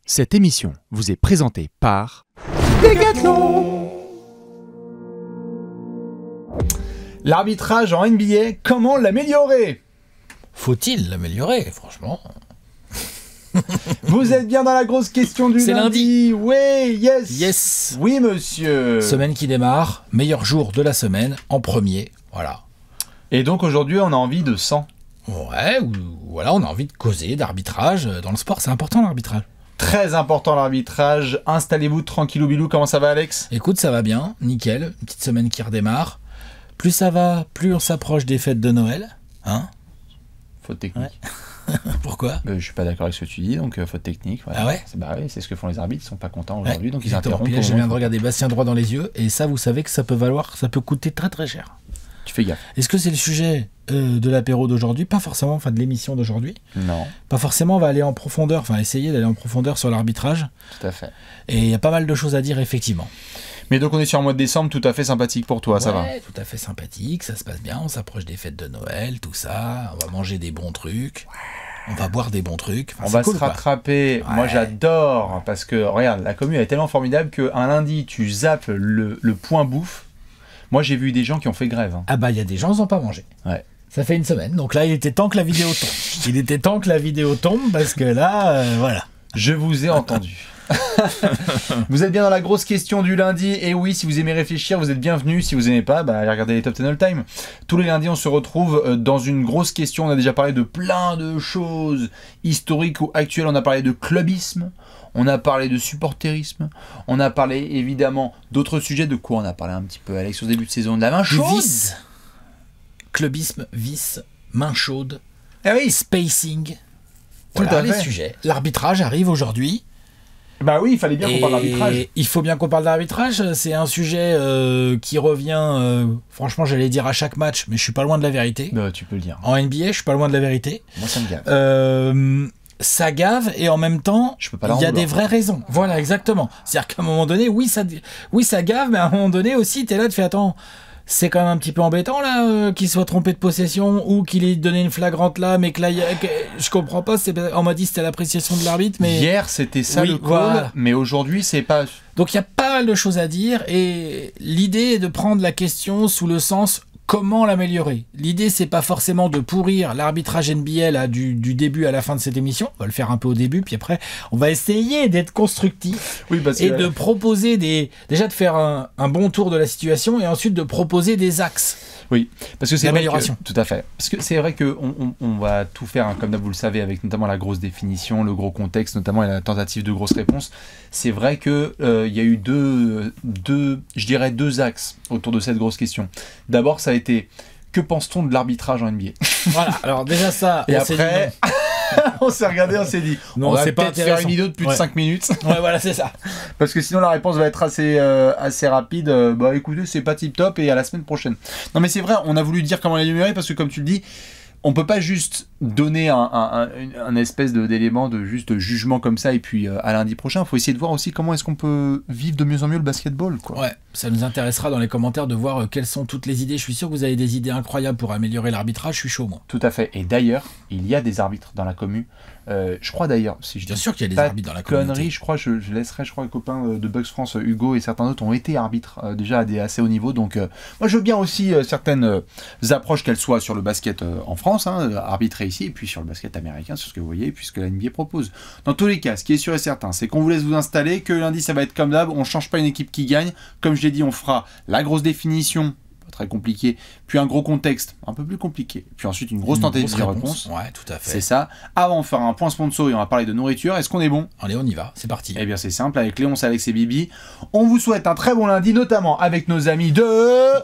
Cette émission vous est présentée par Decathlon. L'arbitrage en NBA, comment l'améliorer? Faut-il l'améliorer, franchement? Vous êtes bien dans la grosse question du lundi. C'est lundi. Oui, yes. Yes. Oui, monsieur. Semaine qui démarre, meilleur jour de la semaine, en premier, voilà. Et donc aujourd'hui, on a envie de sang. Ouais, ou voilà, on a envie de causer d'arbitrage. Dans le sport, c'est important l'arbitrage. Très important l'arbitrage. Installez-vous tranquillou bilou. Comment ça va, Alex? Écoute, ça va bien, nickel. Une petite semaine qui redémarre. Plus ça va, plus on s'approche des fêtes de Noël. Hein? Faute technique. Ouais. Pourquoi? Je suis pas d'accord avec ce que tu dis, donc faute technique. Voilà. Ah ouais? C'est ce que font les arbitres. Ils sont pas contents aujourd'hui, donc ils Exactement. interrompent. Puis là, au je moment viens de regarder Bastien droit dans les yeux, et ça, vous savez que ça peut coûter très très cher. Tu fais gaffe. Est-ce que c'est le sujet de l'apéro d'aujourd'hui? Pas forcément, enfin de l'émission d'aujourd'hui. Non. Pas forcément, on va aller en profondeur, enfin essayer d'aller en profondeur sur l'arbitrage. Tout à fait. Et il y a pas mal de choses à dire, effectivement. Mais donc on est sur un mois de décembre tout à fait sympathique pour toi, ça va? Ouais, tout à fait sympathique, ça se passe bien, on s'approche des fêtes de Noël, tout ça, on va manger des bons trucs, on va boire des bons trucs. Enfin, on va cool, se rattraper. Moi j'adore, parce que regarde, la commune est tellement formidable qu'un lundi tu zappes le point bouffe. Moi j'ai vu des gens qui ont fait grève. Ah bah il y a des gens qui n'ont pas mangé. Ouais. Ça fait une semaine, donc là il était temps que la vidéo tombe. Il était temps que la vidéo tombe, parce que là, voilà. Je vous ai entendu. Vous êtes bien dans la grosse question du lundi, et oui, si vous aimez réfléchir, vous êtes bienvenus. Si vous aimez pas, allez regarder les Top 10 All Time. Tous les lundis, on se retrouve dans une grosse question. On a déjà parlé de plein de choses historiques ou actuelles. On a parlé de clubisme, on a parlé de supporterisme, on a parlé évidemment d'autres sujets. De quoi on a parlé un petit peu, Alex, au début de saison? De la main chaude, Vice. Clubisme, vice, main chaude, spacing. Tout Voilà à les fait. sujets. L'arbitrage arrive aujourd'hui. Bah oui, il fallait bien qu'on parle d'arbitrage. Il faut bien qu'on parle d'arbitrage. C'est un sujet qui revient, franchement, j'allais dire à chaque match, mais je suis pas loin de la vérité. Bah, tu peux le dire. En NBA, je suis pas loin de la vérité. Moi, ça me gave. Ça gave, et en même temps, Je peux pas il y a l'en des vouloir. vraies raisons. Voilà, exactement. C'est-à-dire qu'à un moment donné, oui, ça gave, mais à un moment donné aussi, t'es là, tu fais attends. C'est quand même un petit peu embêtant là qu'il soit trompé de possession ou qu'il ait donné une flagrante là, mais que là je comprends pas. On m'a dit que c'était l'appréciation de l'arbitre, mais Hier, c'était ça Oui, le call, voilà. mais aujourd'hui, c'est pas. donc il y a pas mal de choses à dire, et l'idée est de prendre la question sous le sens comment l'améliorer. L'idée c'est pas forcément de pourrir l'arbitrage NBA là, du début à la fin de cette émission. On va le faire un peu au début, puis après on va essayer d'être constructif. Oui, parce Et que de proposer déjà de faire un bon tour de la situation, et ensuite de proposer des axes. oui, parce que c'est vrai que, L'amélioration. tout à fait. Parce que c'est vrai que on va tout faire, hein, comme vous le savez, avec notamment la grosse définition, le gros contexte, notamment et la tentative de grosse réponse. C'est vrai que il y a eu je dirais deux axes autour de cette grosse question. D'abord, ça a été que pense-t-on de l'arbitrage en NBA? Voilà, alors déjà ça, Et on s'est dit après, on s'est regardé, on s'est dit, Non, on va c'est pas peut-être faire intéressant. une vidéo de plus de Ouais. 5 minutes. non. Ouais, voilà, c'est ça. Parce que sinon la réponse va être assez rapide. Bah écoutez, c'est pas tip top, et à la semaine prochaine. Non mais c'est vrai, on a voulu dire comment l'améliorer, parce que comme tu le dis, on peut pas juste donner un espèce d'élément de juste jugement comme ça et puis à lundi prochain. Il faut essayer de voir aussi comment est-ce qu'on peut vivre de mieux en mieux le basketball, quoi. Ouais, ça nous intéressera dans les commentaires de voir quelles sont toutes les idées. Je suis sûr que vous avez des idées incroyables pour améliorer l'arbitrage. Je suis chaud, moi. Tout à fait. Et d'ailleurs, il y a des arbitres dans la commu. Je crois d'ailleurs, si je Bien dis sûr qu'il y a des pas arbitres dans la de conneries, communauté. je crois, je laisserai, les copains de Bugs France, Hugo et certains autres ont été arbitres déjà à des assez hauts niveaux. Donc, moi, je veux bien aussi certaines approches, qu'elles soient sur le basket en France, hein, arbitrer ici, et puis sur le basket américain, sur ce que vous voyez, puis ce que la NBA propose. Dans tous les cas, ce qui est sûr et certain, c'est qu'on vous laisse vous installer, que lundi, ça va être comme d'hab, on change pas une équipe qui gagne. Comme je l'ai dit, on fera la grosse définition, pas très compliqué, puis un gros contexte, un peu plus compliqué, puis ensuite une grosse tentative de réponse. Ouais, tout à fait. C'est ça. Avant de faire un point sponsor et on va parler de nourriture, est-ce qu'on est bon? Allez, on y va. C'est parti. Eh bien c'est simple, avec Léonce, Alex et Bibi. On vous souhaite un très bon lundi, notamment avec nos amis de...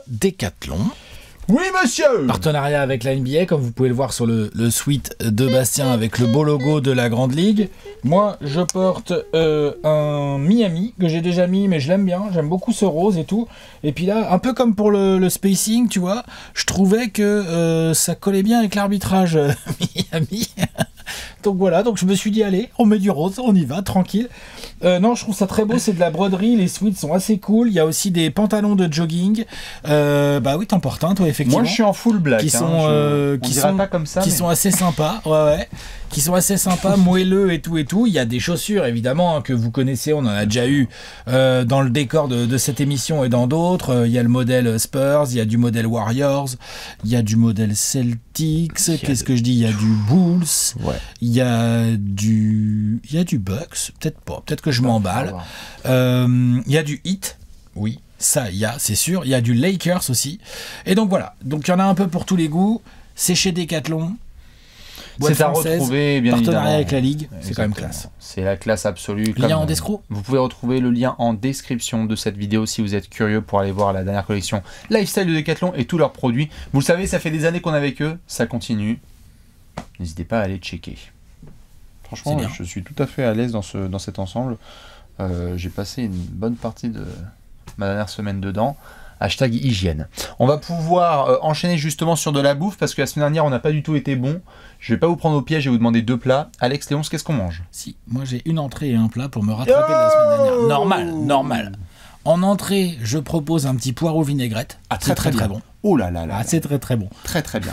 Décathlon. Oui monsieur. Partenariat avec la NBA, comme vous pouvez le voir sur le sweat de Bastien avec le beau logo de la Grande Ligue. Moi, je porte un Miami que j'ai déjà mis, mais je l'aime bien. J'aime beaucoup ce rose et tout. Et puis là, un peu comme pour le spacing, tu vois, je trouvais que ça collait bien avec l'arbitrage Miami. Donc voilà, donc je me suis dit, allez, on met du rose, on y va, tranquille. Non, je trouve ça très beau, c'est de la broderie, les sweats sont assez cool. Il y a aussi des pantalons de jogging. Bah oui, t'en portes un, toi, effectivement. Moi, je suis en full black. Qui sont, pas comme ça, qui sont assez sympas, ouais. Qui sont assez sympas, moelleux et tout. Il y a des chaussures, évidemment, hein, que vous connaissez, on en a déjà eu dans le décor de cette émission et dans d'autres. Il y a le modèle Spurs, il y a du modèle Warriors, il y a du modèle Celtics, qu'est-ce que je dis? Il y a du Bulls, il y a du Bucks, peut-être pas, peut-être que je m'emballe. Il y a du Heat, oui. Ça, c'est sûr. Il y a du Lakers aussi. Et donc voilà. Donc il y en a un peu pour tous les goûts. C'est chez Decathlon. C'est à retrouver, bien évidemment. Partenariat avec la Ligue, c'est quand même classe. C'est la classe absolue. Lien en escroc. Vous pouvez retrouver le lien en description de cette vidéo si vous êtes curieux pour aller voir la dernière collection Lifestyle de Decathlon et tous leurs produits. Vous le savez, ça fait des années qu'on est avec eux. Ça continue. N'hésitez pas à aller checker. Franchement, je suis tout à fait à l'aise dans cet ensemble. J'ai passé une bonne partie de ma dernière semaine dedans. Hashtag hygiène. On va pouvoir enchaîner justement sur de la bouffe parce que la semaine dernière on n'a pas du tout été bon. Je vais pas vous prendre au piège et vous demander 2 plats. Alex, Léonce, qu'est-ce qu'on mange? Si, moi j'ai une entrée et un plat pour me rattraper de la semaine dernière. Normal. En entrée, je propose un petit poireau vinaigrette. Ah, très bon. Oh là là là. Ah, c'est très bon. Très bien.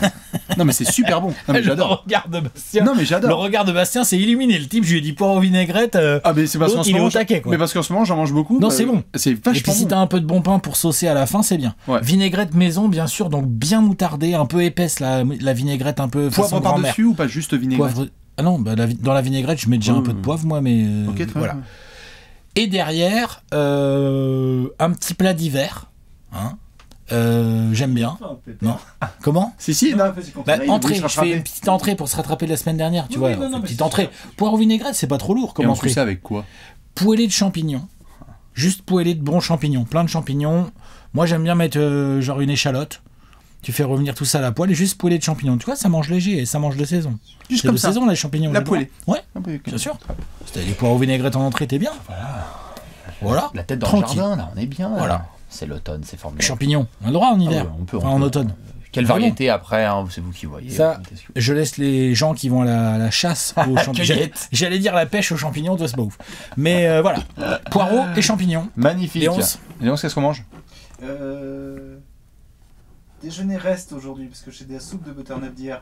Non mais c'est super bon. Non, mais j'adore. Le regard de Bastien. Non mais j'adore. Le regard de Bastien, c'est illuminé. Le type, je lui ai dit poireau vinaigrette. Ah mais c'est parce qu'en ce moment, taquet, quoi. Mais parce qu'en ce moment, j'en mange beaucoup. Non, c'est bon. C'est vachement bon. Et puis si t'as un peu de bon pain pour saucer à la fin, c'est bien. Ouais. Vinaigrette maison, bien sûr, donc bien moutardée, un peu épaisse, la vinaigrette un peu. Poivre par-dessus ou pas juste vinaigrette? Poivre... Ah non, bah, dans la vinaigrette, je mets déjà un peu de poivre, moi, mais ok, voilà. Bien. Et derrière, un petit plat d'hiver. Hein. J'aime bien. Non. Comment? Si, non. Entrée, je fais une petite entrée pour se rattraper de la semaine dernière, tu vois. Une petite entrée. Poire vinaigrette, c'est pas trop lourd comme entrée. Et on fait ça avec quoi? Poêlée de champignons. Juste poêlée de bons champignons. Plein de champignons. Moi, j'aime bien mettre genre une échalote. Tu fais revenir tout ça à la poêle et juste poêlée de champignons. Tu vois, ça mange léger et ça mange de saison. Juste comme de ça. saison, les champignons. La poêlée. Ouais, bien sûr. Si t'as des poireaux vinaigrettes en entrée, t'es bien. Voilà. La tête dans le jardin, là, on est bien. Voilà. C'est l'automne, c'est formidable. Champignons, on a le droit en hiver. On peut, en automne. Quelle variété après, hein, c'est vous qui voyez. Ça, je laisse les gens qui vont à la chasse aux champignons. J'allais dire la pêche aux champignons, toi c'est pas ouf. Mais voilà, poireaux et champignons. Magnifique. Léonce, qu'est-ce qu'on mange? Déjeuner reste aujourd'hui parce que j'ai des soupes de butternut d'hier.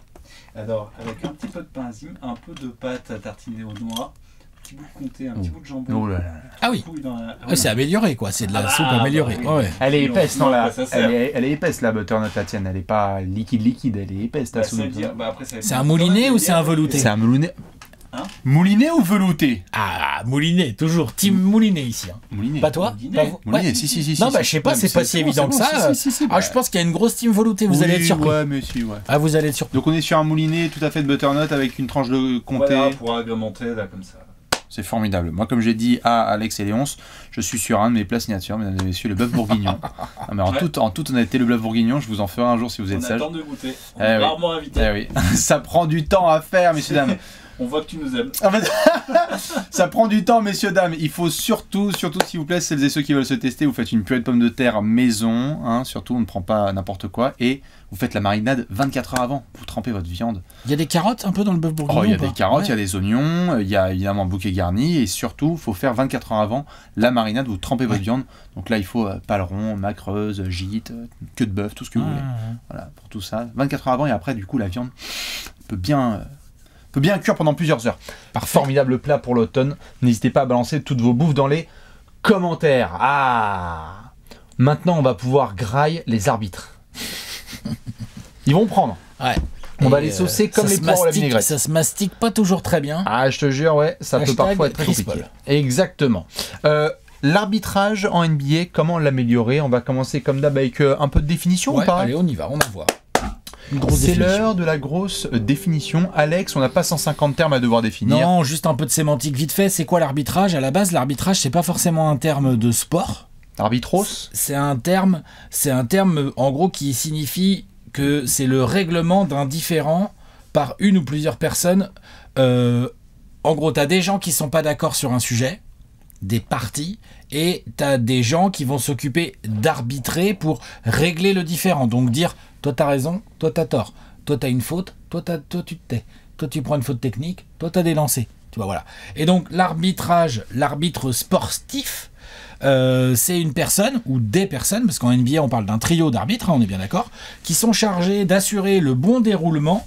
Alors, avec un petit peu de pain azim, un peu de pâte à tartiner aux noix, un petit bout de comté, un petit bout de jambon. Oh là là. Ah oui. C'est amélioré quoi, c'est de la soupe améliorée. Ouais. Elle est épaisse, non là. Elle est épaisse la butternut, la tienne. Elle est pas liquide, elle est épaisse ta soupe. C'est un mouliné ou c'est un velouté? C'est un mouliné. Mouliné ou velouté? Ah, mouliné, toujours. Team mouliné ici. Hein. Mouliné. Pas toi? Mouliné, si. Non, bah je sais pas, c'est pas si évident que ça. Je pense qu'il y a une grosse team velouté, vous allez être surpris. Ouais, mais si, ouais. Ah, vous allez être surpris. Donc on est sur un mouliné tout à fait de butternut avec une tranche de comté. Voilà, pour agrémenter, là, comme ça. C'est formidable. Moi, comme j'ai dit à Alex et Léonce, je suis sur un de mes plats signature, mesdames et messieurs, le bœuf bourguignon. Mais en toute honnêteté, le bœuf bourguignon, je vous en ferai un jour si vous êtes sage. On attend de goûter. On est rarement invité. Oui. Ça prend du temps à faire, messieurs, dames. On voit que tu nous aimes. En fait, ça prend du temps, messieurs, dames. Il faut surtout, s'il vous plaît, celles et ceux qui veulent se tester, vous faites une purée de pommes de terre maison. Hein, surtout, on ne prend pas n'importe quoi. Et vous faites la marinade 24 heures avant. Vous trempez votre viande. Il y a des carottes un peu dans le bœuf bourguignon? Il y a des carottes, il y a des oignons, il y a évidemment un bouquet garni. Et surtout, il faut faire 24 heures avant la marinade. Vous trempez votre viande. Donc là, il faut paleron, macreuse, gîte, queue de bœuf, tout ce que vous voulez. Voilà, pour tout ça. 24 heures avant et après, du coup, la viande peut bien cuire pendant plusieurs heures. Par formidable plat pour l'automne. N'hésitez pas à balancer toutes vos bouffes dans les commentaires. Ah, maintenant, on va pouvoir grailler les arbitres. Ils vont prendre. Ouais. On va les saucer comme les poireaux à la vinaigrette. Ça se mastique pas toujours très bien. Ah, je te jure, ouais, ça peut parfois être très compliqué. Exactement. L'arbitrage en NBA, comment l'améliorer? On va commencer comme d'hab avec un peu de définition ou pas? Allez, on y va, on en voit. C'est l'heure de la grosse définition. Alex, on n'a pas 150 termes à devoir définir. Non, juste un peu de sémantique vite fait. C'est quoi l'arbitrage? À la base, l'arbitrage, c'est pas forcément un terme de sport. Arbitros? C'est un terme en gros qui signifie que c'est le règlement d'un différend par une ou plusieurs personnes. En gros, t'as des gens qui sont pas d'accord sur un sujet, des parties, et t'as des gens qui vont s'occuper d'arbitrer pour régler le différend. Donc dire, toi t'as raison, toi t'as tort, toi t'as une faute, toi tu te tais. toi tu prends une faute technique, toi tu as des lancers. Tu vois, voilà. Et donc l'arbitre sportif, c'est une personne ou des personnes, parce qu'en NBA on parle d'un trio d'arbitres, on est bien d'accord, qui sont chargés d'assurer le bon déroulement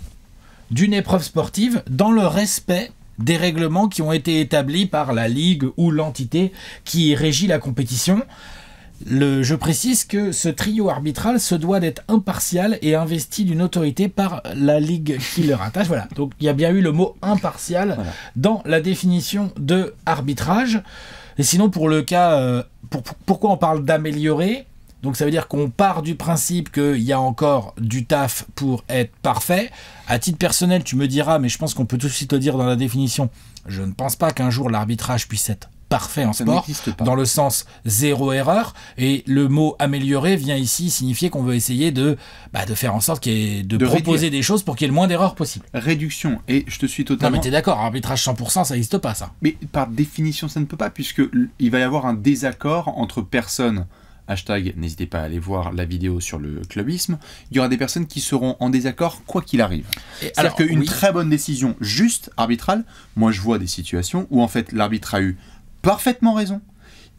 d'une épreuve sportive dans le respect des règlements qui ont été établis par la ligue ou l'entité qui régit la compétition. Je précise que ce trio arbitral se doit d'être impartial et investi d'une autorité par la ligue qui le rattache. Voilà. Donc il y a bien eu le mot impartial dans la définition de arbitrage. Et sinon, pour le cas, pourquoi on parle d'améliorer ? Donc ça veut dire qu'on part du principe qu'il y a encore du taf pour être parfait. À titre personnel, tu me diras, mais je pense qu'on peut tout de suite le dire dans la définition, je ne pense pas qu'un jour l'arbitrage puisse être parfait en sport, dans le sens zéro erreur, et le mot améliorer vient ici signifier qu'on veut essayer de faire en sorte de proposer réduire des choses pour qu'il y ait le moins d'erreurs possible. Réduction, et je te suis totalement... Non mais t'es d'accord, arbitrage 100%, ça n'existe pas ça. Mais par définition ça ne peut pas, puisque il va y avoir un désaccord entre personnes, hashtag, n'hésitez pas à aller voir la vidéo sur le clubisme, il y aura des personnes qui seront en désaccord quoi qu'il arrive. C'est-à-dire qu'une très bonne décision juste arbitrale, moi je vois des situations où en fait l'arbitre a eu parfaitement raison,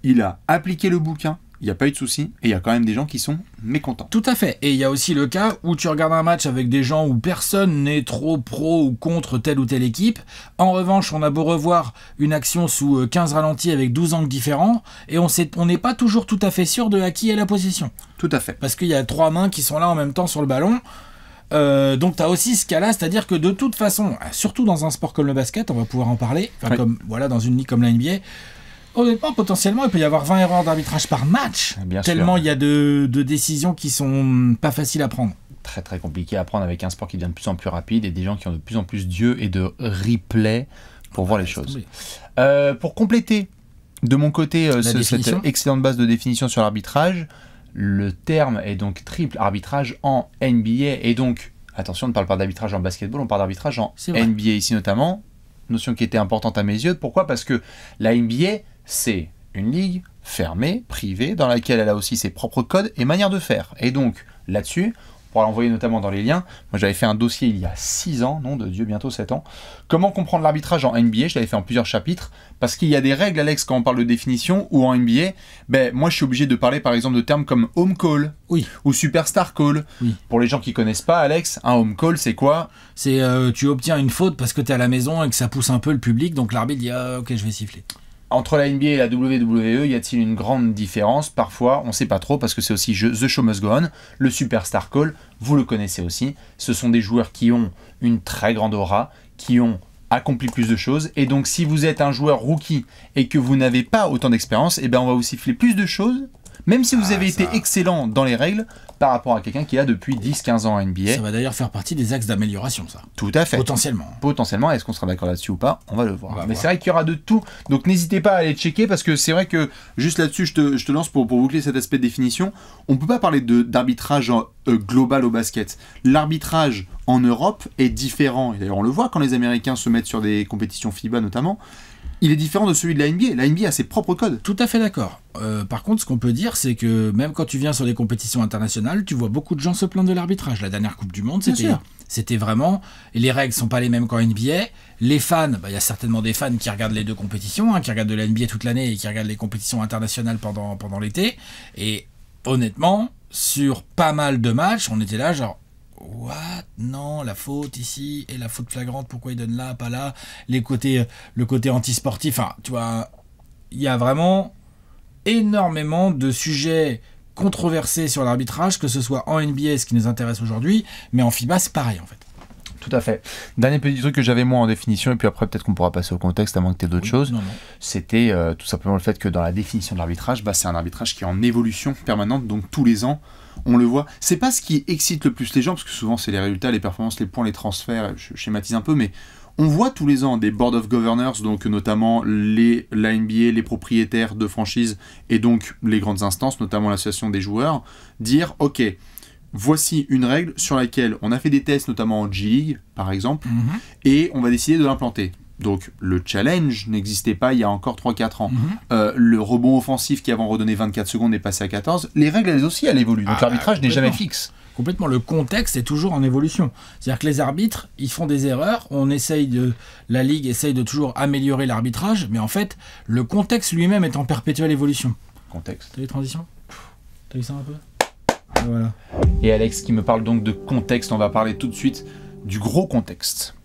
il a appliqué le bouquin, il n'y a pas eu de souci, et il y a quand même des gens qui sont mécontents. Tout à fait, et il y a aussi le cas où tu regardes un match avec des gens où personne n'est trop pro ou contre telle ou telle équipe, en revanche on a beau revoir une action sous 15 ralentis avec 12 angles différents, et on n'est pas toujours tout à fait sûr de à qui est la possession. Tout à fait. Parce qu'il y a 3 mains qui sont là en même temps sur le ballon. Donc tu as aussi ce cas-là, c'est-à-dire que de toute façon, surtout dans un sport comme le basket, on va pouvoir en parler, comme dans une ligue comme la NBA, honnêtement, potentiellement, il peut y avoir 20 erreurs d'arbitrage par match, tellement il y a de décisions qui sont pas faciles à prendre. Très très compliqué à prendre avec un sport qui devient de plus en plus rapide et des gens qui ont de plus en plus d'yeux et de replay pour voir les choses. Pour compléter de mon côté cette excellente base de définition sur l'arbitrage, le terme est donc triple arbitrage en NBA, et donc, attention, on ne parle pas d'arbitrage en basketball, on parle d'arbitrage en NBA ici notamment, notion qui était importante à mes yeux. Pourquoi ? Parce que la NBA, c'est une ligue fermée, privée, dans laquelle elle a aussi ses propres codes et manières de faire. Et donc, là-dessus, on pourra l'envoyer notamment dans les liens. Moi, j'avais fait un dossier il y a 6 ans, nom de Dieu, bientôt 7 ans. Comment comprendre l'arbitrage en NBA ? Je l'avais fait en plusieurs chapitres. Parce qu'il y a des règles, Alex, quand on parle de définition, ou en NBA, moi, je suis obligé de parler, par exemple, de termes comme home call, ou superstar call. Pour les gens qui connaissent pas, Alex, un home call, c'est quoi ? C'est tu obtiens une faute parce que tu es à la maison et que ça pousse un peu le public, donc l'arbitre dit « Ah, ok, je vais siffler ». Entre la NBA et la WWE, y a-t-il une grande différence ? Parfois, on ne sait pas trop, parce que c'est aussi The Show Must Go On. Le Superstar Call, vous le connaissez aussi. Ce sont des joueurs qui ont une très grande aura, qui ont accompli plus de choses. Et donc, si vous êtes un joueur rookie et que vous n'avez pas autant d'expérience, on va vous siffler plus de choses, même si vous avez été excellent dans les règles, par rapport à quelqu'un qui a depuis 10-15 ans en NBA. Ça va d'ailleurs faire partie des axes d'amélioration, ça. Tout à fait. Potentiellement, est-ce qu'on sera d'accord là-dessus ou pas ? On va le voir. Mais c'est vrai qu'il y aura de tout. Donc n'hésitez pas à aller checker, parce que c'est vrai que, juste là-dessus, je te lance pour boucler cet aspect de définition. On ne peut pas parler d'arbitrage global au basket. L'arbitrage en Europe est différent. Et d'ailleurs, on le voit quand les Américains se mettent sur des compétitions FIBA notamment. Il est différent de celui de la NBA. La NBA a ses propres codes. Tout à fait d'accord. Par contre, ce qu'on peut dire, c'est que même quand tu viens sur des compétitions internationales, tu vois beaucoup de gens se plaindre de l'arbitrage. La dernière Coupe du Monde, c'était vraiment... Et les règles ne sont pas les mêmes qu'en NBA. Les fans, y a certainement des fans qui regardent les deux compétitions, qui regardent de la NBA toute l'année et qui regardent les compétitions internationales pendant l'été. Et honnêtement, sur pas mal de matchs, on était là genre... What ? Non, la faute ici, et la faute flagrante, pourquoi il donne là, pas là, le côté antisportif, tu vois, il y a vraiment énormément de sujets controversés sur l'arbitrage, que ce soit en NBA, ce qui nous intéresse aujourd'hui, mais en FIBA, c'est pareil en fait. Tout à fait. Dernier petit truc que j'avais moi en définition, et puis après peut-être qu'on pourra passer au contexte à moins que tu aies d'autres choses, c'était tout simplement le fait que dans la définition de l'arbitrage, c'est un arbitrage qui est en évolution permanente, donc tous les ans, on le voit. C'est pas ce qui excite le plus les gens, parce que souvent c'est les résultats, les performances, les points, les transferts, je schématise un peu, mais on voit tous les ans des Board of Governors, donc notamment la NBA, les propriétaires de franchises, et donc les grandes instances, notamment l'association des joueurs, dire « Ok, voici une règle sur laquelle on a fait des tests, notamment en G-League, par exemple, et on va décider de l'implanter. » Donc le challenge n'existait pas il y a encore 3-4 ans. Le rebond offensif qui avant redonnait 24 secondes est passé à 14. Les règles, elles aussi, elles évoluent. Donc l'arbitrage n'est jamais fixe. Complètement. Le contexte est toujours en évolution. C'est-à-dire que les arbitres, ils font des erreurs. La Ligue essaye de toujours améliorer l'arbitrage, mais en fait, le contexte lui-même est en perpétuelle évolution. Contexte. T'as les transitions? T'as vu ça un peu? Voilà. Et Alex qui me parle donc de contexte, on va parler tout de suite du gros contexte.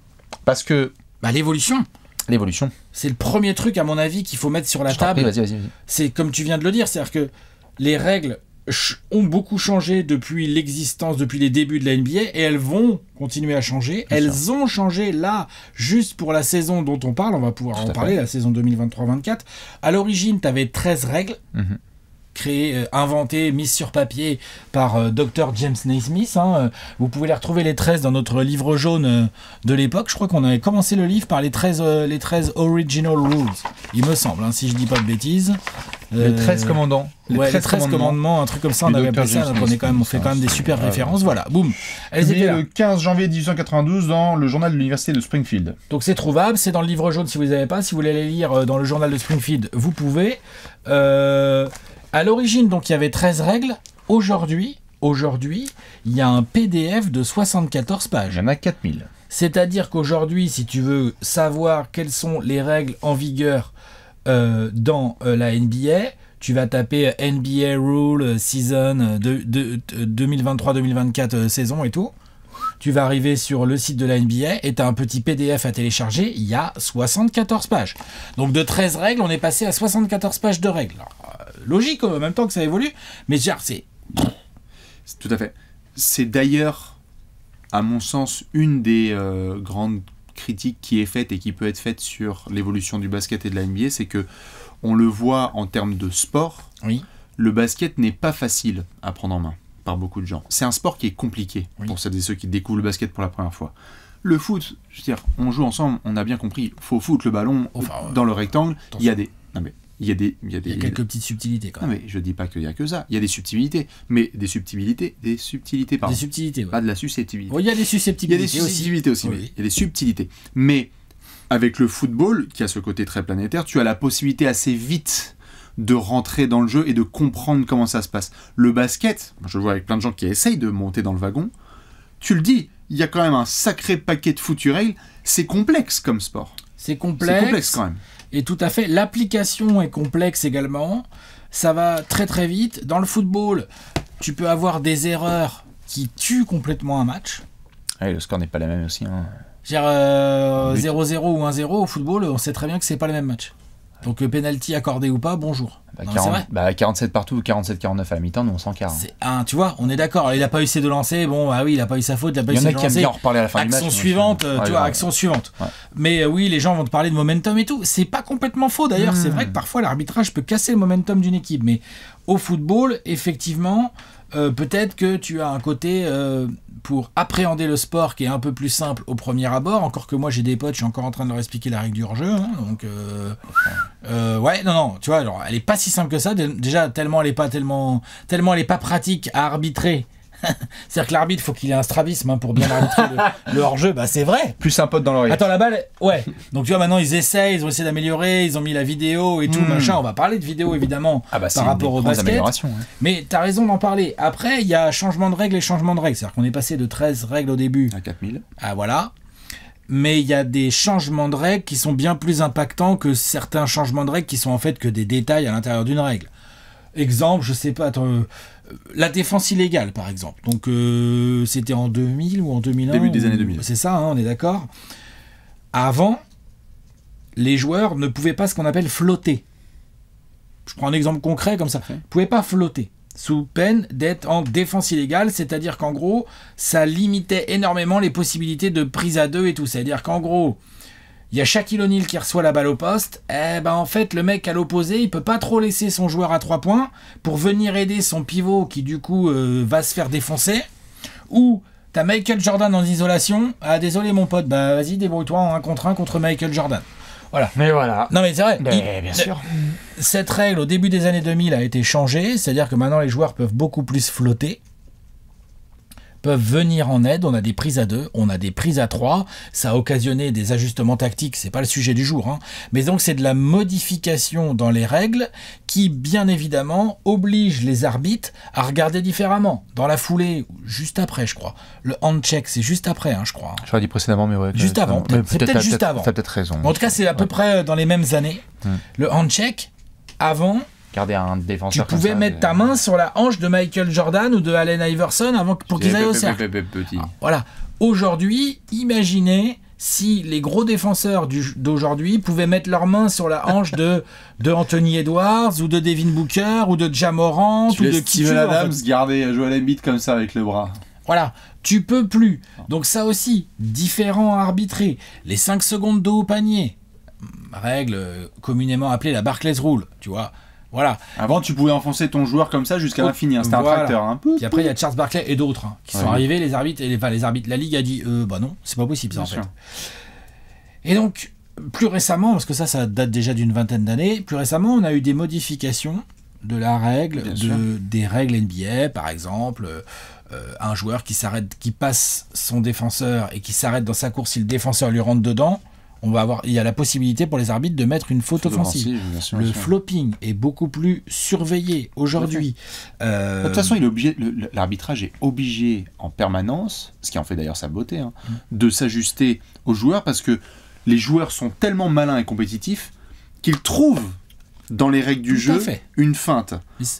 Parce que... L'évolution. L'évolution. C'est le premier truc, à mon avis, qu'il faut mettre sur la table. Vas-y. C'est comme tu viens de le dire, c'est-à-dire que les règles ont beaucoup changé depuis les débuts de la NBA, et elles vont continuer à changer. Elles ont changé là, juste pour la saison dont on parle, on va pouvoir en parler, la saison 2023-24. À l'origine, tu avais 13 règles. Créées, inventées, mises sur papier par Dr. James Naismith. Vous pouvez les retrouver les 13 dans notre livre jaune de l'époque. Je crois qu'on avait commencé le livre par les 13 Original Rules, il me semble, si je dis pas de bêtises. Les 13 commandants. Les 13 commandements, un truc comme ça, on avait appelé ça, donc on fait quand même des super références. Voilà, boum. Elles étaient le 15 janvier 1892 dans le journal de l'université de Springfield. Donc c'est trouvable, c'est dans le livre jaune si vous ne les avez pas. Si vous voulez les lire dans le journal de Springfield, vous pouvez. À l'origine, donc il y avait 13 règles. Aujourd'hui, il y a un PDF de 74 pages. Il y en a 4000. C'est-à-dire qu'aujourd'hui, si tu veux savoir quelles sont les règles en vigueur dans la NBA, tu vas taper NBA Rule Season 2023-2024 saison et tout. Tu vas arriver sur le site de la NBA et tu as un petit PDF à télécharger. Il y a 74 pages. Donc de 13 règles, on est passé à 74 pages de règles. Alors, logique en même temps que ça évolue, mais c'est... Tout à fait. C'est d'ailleurs, à mon sens, une des grandes critiques qui est faite et qui peut être faite sur l'évolution du basket et de la NBA, c'est que on le voit en termes de sport, oui. Le basket n'est pas facile à prendre en main par beaucoup de gens. C'est un sport qui est compliqué pour celles et ceux qui découvrent le basket pour la première fois. Le foot, je veux dire, on joue ensemble, on a bien compris, faut foutre le ballon dans le rectangle. Il y a des... Non mais, il y a quelques petites subtilités quand même. Non mais je dis pas qu'il y a que ça. Il y a des subtilités, mais des subtilités, pardon. Des subtilités, ouais. Pas de la susceptibilité. Il y a des susceptibilités. Il y a des susceptibilités aussi. Oui. Il y a des subtilités. Mais avec le football, qui a ce côté très planétaire, tu as la possibilité assez vite de rentrer dans le jeu et de comprendre comment ça se passe. Le basket, je vois avec plein de gens qui essayent de monter dans le wagon, tu le dis, il y a quand même un sacré paquet de fouturelles. C'est complexe comme sport. C'est complexe quand même. Et tout à fait, l'application est complexe également. Ça va très très vite. Dans le football, tu peux avoir des erreurs qui tuent complètement un match. Ouais, le score n'est pas le même aussi. 0-0 ou 1-0 au football, on sait très bien que c'est pas le même match. Donc penalty accordé ou pas, bonjour. 47 partout ou 47-49 à la mi-temps, nous on s'en carre. Tu vois, on est d'accord. Alors, il a pas essayé de lancer, il a pas eu sa faute, il a pas essayé de lancer. Il y en a qui aiment bien en reparler à la fin du match. Action suivante. Ouais. Mais oui, les gens vont te parler de momentum et tout. C'est pas complètement faux d'ailleurs. C'est vrai que parfois l'arbitrage peut casser le momentum d'une équipe. Mais au football, effectivement, peut-être que tu as un côté pour appréhender le sport qui est un peu plus simple au premier abord. Encore que moi j'ai des potes, je suis encore en train de leur expliquer la règle du hors-jeu. Donc tu vois, alors, elle est pas si simple que ça. Déjà tellement elle est pas pratique à arbitrer. C'est-à-dire que l'arbitre, faut qu'il ait un strabisme pour bien arbitrer le hors-jeu. C'est vrai. Plus un pote dans l'oreille. Attends, la balle, ouais. Donc tu vois, maintenant ils ont essayé d'améliorer, ils ont mis la vidéo et tout, machin. On va parler de vidéo évidemment par rapport au basket. Mais t'as raison d'en parler. Après, il y a changement de règles et changement de règles. C'est-à-dire qu'on est passé de 13 règles au début à 4000. Ah voilà. Mais il y a des changements de règles qui sont bien plus impactants que certains changements de règles qui sont en fait que des détails à l'intérieur d'une règle. Exemple, je sais pas, la défense illégale par exemple. Donc c'était en 2000 ou en 2001. Début des années 2000. C'est ça, on est d'accord. Avant, les joueurs ne pouvaient pas ce qu'on appelle flotter. Je prends un exemple concret comme ça. Ils ne pouvaient pas flotter sous peine d'être en défense illégale, c'est-à-dire qu'en gros, ça limitait énormément les possibilités de prise à deux et tout. C'est-à-dire qu'en gros, il y a Shaquille O'Neal qui reçoit la balle au poste, en fait, le mec à l'opposé, il peut pas trop laisser son joueur à 3 points pour venir aider son pivot qui, du coup, va se faire défoncer. Ou t'as Michael Jordan en isolation. Ah, désolé, mon pote, vas-y, débrouille-toi en 1 contre Michael Jordan. Voilà. Mais voilà. Non, mais c'est vrai. Bien sûr. Cette règle, au début des années 2000, a été changée. C'est-à-dire que maintenant, les joueurs peuvent beaucoup plus flotter. peuvent venir en aide. On a des prises à 2, on a des prises à 3. Ça a occasionné des ajustements tactiques, c'est pas le sujet du jour. Hein. Mais donc c'est de la modification dans les règles qui, bien évidemment, oblige les arbitres à regarder différemment. Dans la foulée, juste après, je crois. Le hand-check, c'est juste après, hein, je crois. Hein. J'aurais dit précédemment, mais ouais. Juste avant, c'est peut-être juste avant. T'as peut-être raison. En tout cas, c'est à peu près dans les mêmes années. Le hand-check, avant... Garder un défenseur. Tu pouvais mettre ta main sur la hanche de Michael Jordan ou de Allen Iverson avant pour qu'ils aillent au cercle. Voilà. Aujourd'hui, imaginez si les gros défenseurs d'aujourd'hui pouvaient mettre leurs mains sur la hanche de Anthony Edwards ou de Devin Booker ou de Ja Morant ou de qui tu veux. Steven Adams garder Joel Embiid comme ça avec le bras. Voilà, tu peux plus. Donc ça aussi, différent à arbitrer. Les 5 secondes de haut panier, règle communément appelée la Barclays Rule, tu vois. Voilà. Avant, tu pouvais enfoncer ton joueur comme ça jusqu'à l'infini. Hein. C'était un tracteur. Hein. Puis après, il y a Charles Barkley et d'autres qui sont arrivés. Les arbitres, la Ligue a dit bah non, c'est pas possible ça en fait. Et donc, plus récemment, parce que ça date déjà d'une vingtaine d'années, plus récemment, on a eu des modifications de la règle, des règles NBA, par exemple. Un joueur qui passe son défenseur et qui s'arrête dans sa course si le défenseur lui rentre dedans. Il y a la possibilité pour les arbitres de mettre une faute offensive. Le flopping est beaucoup plus surveillé aujourd'hui. De toute façon, l'arbitrage est obligé en permanence, ce qui en fait d'ailleurs sa beauté, hein, de s'ajuster aux joueurs parce que les joueurs sont tellement malins et compétitifs qu'ils trouvent dans les règles du jeu une feinte.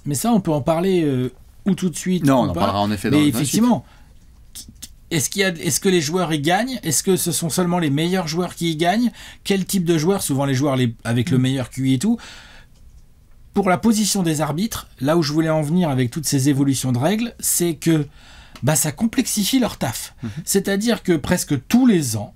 Mais ça, on peut en parler ou tout de suite. Non, on en parlera en effet dans mais effectivement. Est-ce que les joueurs y gagnent? Est-ce que ce sont seulement les meilleurs joueurs qui y gagnent? Quel type de joueurs? Souvent les joueurs avec le meilleur QI et tout. Pour la position des arbitres, là où je voulais en venir avec toutes ces évolutions de règles, c'est que ça complexifie leur taf. C'est-à-dire que presque tous les ans,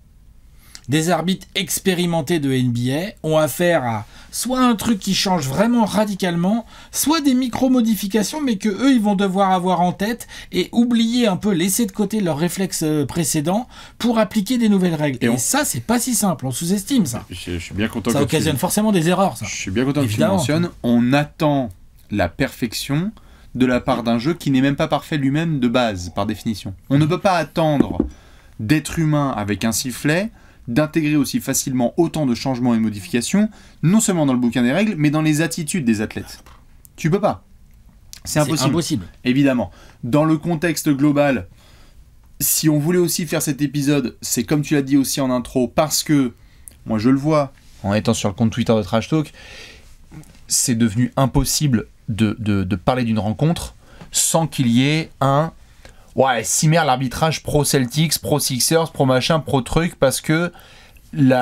des arbitres expérimentés de NBA ont affaire à soit un truc qui change vraiment radicalement, soit des micro-modifications, mais que eux ils vont devoir avoir en tête et oublier un peu, laisser de côté leurs réflexes précédents pour appliquer des nouvelles règles. Et ça, c'est pas si simple, on sous-estime ça. Je suis bien content ça occasionne forcément des erreurs, ça. Je suis bien content que tu le mentionnes. On attend la perfection de la part d'un jeu qui n'est même pas parfait lui-même de base, par définition. On ne peut pas attendre d'être humain avec un sifflet d'intégrer aussi facilement autant de changements et de modifications, non seulement dans le bouquin des règles, mais dans les attitudes des athlètes. Tu peux pas. C'est impossible. Évidemment. Dans le contexte global, si on voulait aussi faire cet épisode, c'est comme tu l'as dit aussi en intro, parce que, moi je le vois, en étant sur le compte Twitter de Trash Talk, c'est devenu impossible de parler d'une rencontre sans qu'il y ait un... Ouais, Simer l'arbitrage pro Celtics, pro Sixers, pro machin, pro truc, parce que il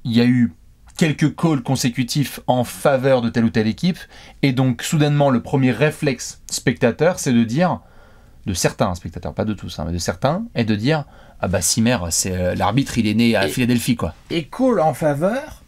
y a eu quelques calls consécutifs en faveur de telle ou telle équipe, et donc soudainement le premier réflexe spectateur, c'est de dire, de certains spectateurs, pas de tous, hein, mais de certains, est de dire ah bah Simer, c'est l'arbitre, il est né à Philadelphie quoi. Et call en faveur,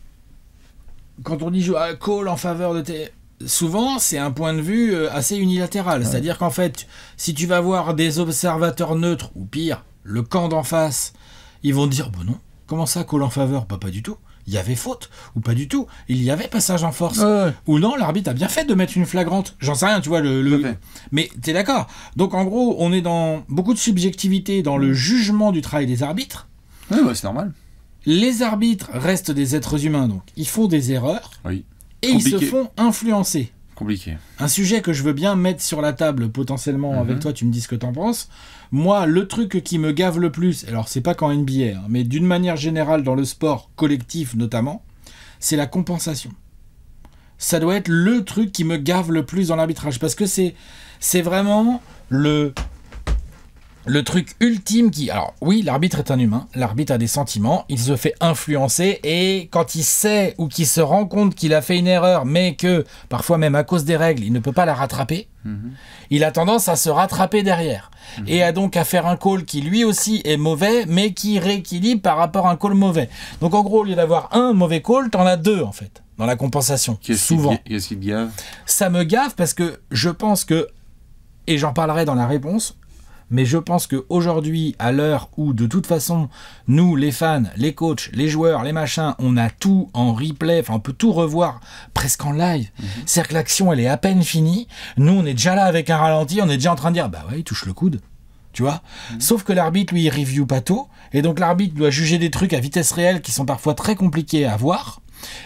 quand on dit call en faveur de tes... Souvent, c'est un point de vue assez unilatéral. Ouais. C'est-à-dire qu'en fait, si tu vas voir des observateurs neutres, ou pire, le camp d'en face, ils vont dire, bon non, comment ça, call en faveur? Pas du tout. Il y avait faute, ou pas du tout. Il y avait passage en force. Ou non, l'arbitre a bien fait de mettre une flagrante. J'en sais rien, tu vois. Mais t'es d'accord. Donc en gros, on est dans beaucoup de subjectivité dans le jugement du travail des arbitres. Ouais, c'est normal. Les arbitres restent des êtres humains, donc ils font des erreurs. Oui. Et compliqué. Ils se font influencer. Compliqué. Un sujet que je veux bien mettre sur la table potentiellement avec toi, tu me dis ce que t'en penses. Moi, le truc qui me gave le plus, alors c'est pas qu'en NBA, hein, mais d'une manière générale dans le sport collectif notamment, c'est la compensation. Ça doit être le truc qui me gave le plus dans l'arbitrage, parce que c'est vraiment le truc ultime qui... Alors oui, l'arbitre est un humain, l'arbitre a des sentiments, il se fait influencer, et quand il sait ou qu'il se rend compte qu'il a fait une erreur, mais que parfois même à cause des règles, il ne peut pas la rattraper, il a tendance à se rattraper derrière. Et a donc à faire un call qui lui aussi est mauvais, mais qui rééquilibre par rapport à un call mauvais. Donc en gros, au lieu d'avoir un mauvais call, t'en as deux en fait, dans la compensation. Souvent. Qu'est-ce qui te gave? Ça me gave parce que je pense que, et j'en parlerai dans la réponse, mais je pense qu'aujourd'hui, à l'heure où, de toute façon, nous, les fans, les coachs, les joueurs, les machins, on a tout en replay, enfin, on peut tout revoir presque en live. C'est-à-dire que l'action, elle est à peine finie. Nous, on est déjà là avec un ralenti, on est déjà en train de dire, bah ouais, il touche le coude. Tu vois, sauf que l'arbitre, lui, il review pas tout, et donc l'arbitre doit juger des trucs à vitesse réelle qui sont parfois très compliqués à voir.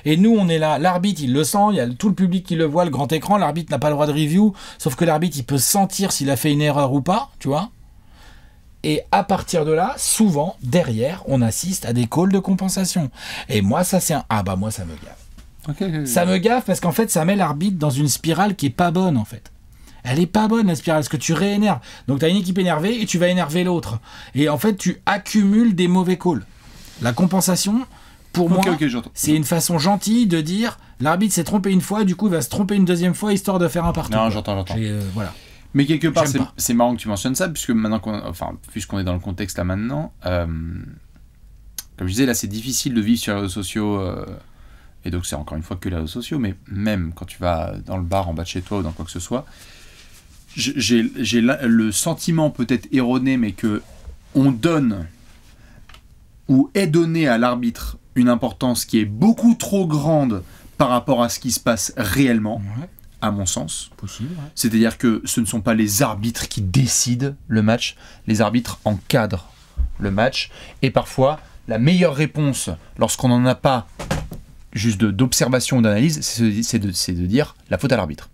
Et nous, on est là, l'arbitre, il le sent, il y a tout le public qui le voit, le grand écran, l'arbitre n'a pas le droit de review, sauf que l'arbitre, il peut sentir s'il a fait une erreur ou pas, tu vois. Et à partir de là, souvent, derrière, on assiste à des calls de compensation. Et moi, ça, c'est un... Ah bah moi, ça me gave. Ça me gave parce qu'en fait, ça met l'arbitre dans une spirale qui est pas bonne, en fait. Elle est pas bonne, la spirale, parce que tu réénerves. Donc tu as une équipe énervée et tu vas énerver l'autre. Et en fait, tu accumules des mauvais calls. La compensation, pour moi, c'est une façon gentille de dire l'arbitre s'est trompé une fois, du coup il va se tromper une deuxième fois histoire de faire un partout. Non, j'entends. Voilà. Mais quelque part, c'est marrant que tu mentionnes ça, puisque maintenant puisqu'on est dans le contexte là maintenant, comme je disais, là c'est difficile de vivre sur les réseaux sociaux, et donc c'est encore une fois que les réseaux sociaux, mais même quand tu vas dans le bar en bas de chez toi ou dans quoi que ce soit, j'ai le sentiment peut-être erroné, mais que on donne ou est donné à l'arbitre une importance qui est beaucoup trop grande par rapport à ce qui se passe réellement, à mon sens. Possible, ouais. C'est-à-dire que ce ne sont pas les arbitres qui décident le match, les arbitres encadrent le match, et parfois la meilleure réponse lorsqu'on n'en a pas juste d'observation ou d'analyse, c'est de dire la faute à l'arbitre.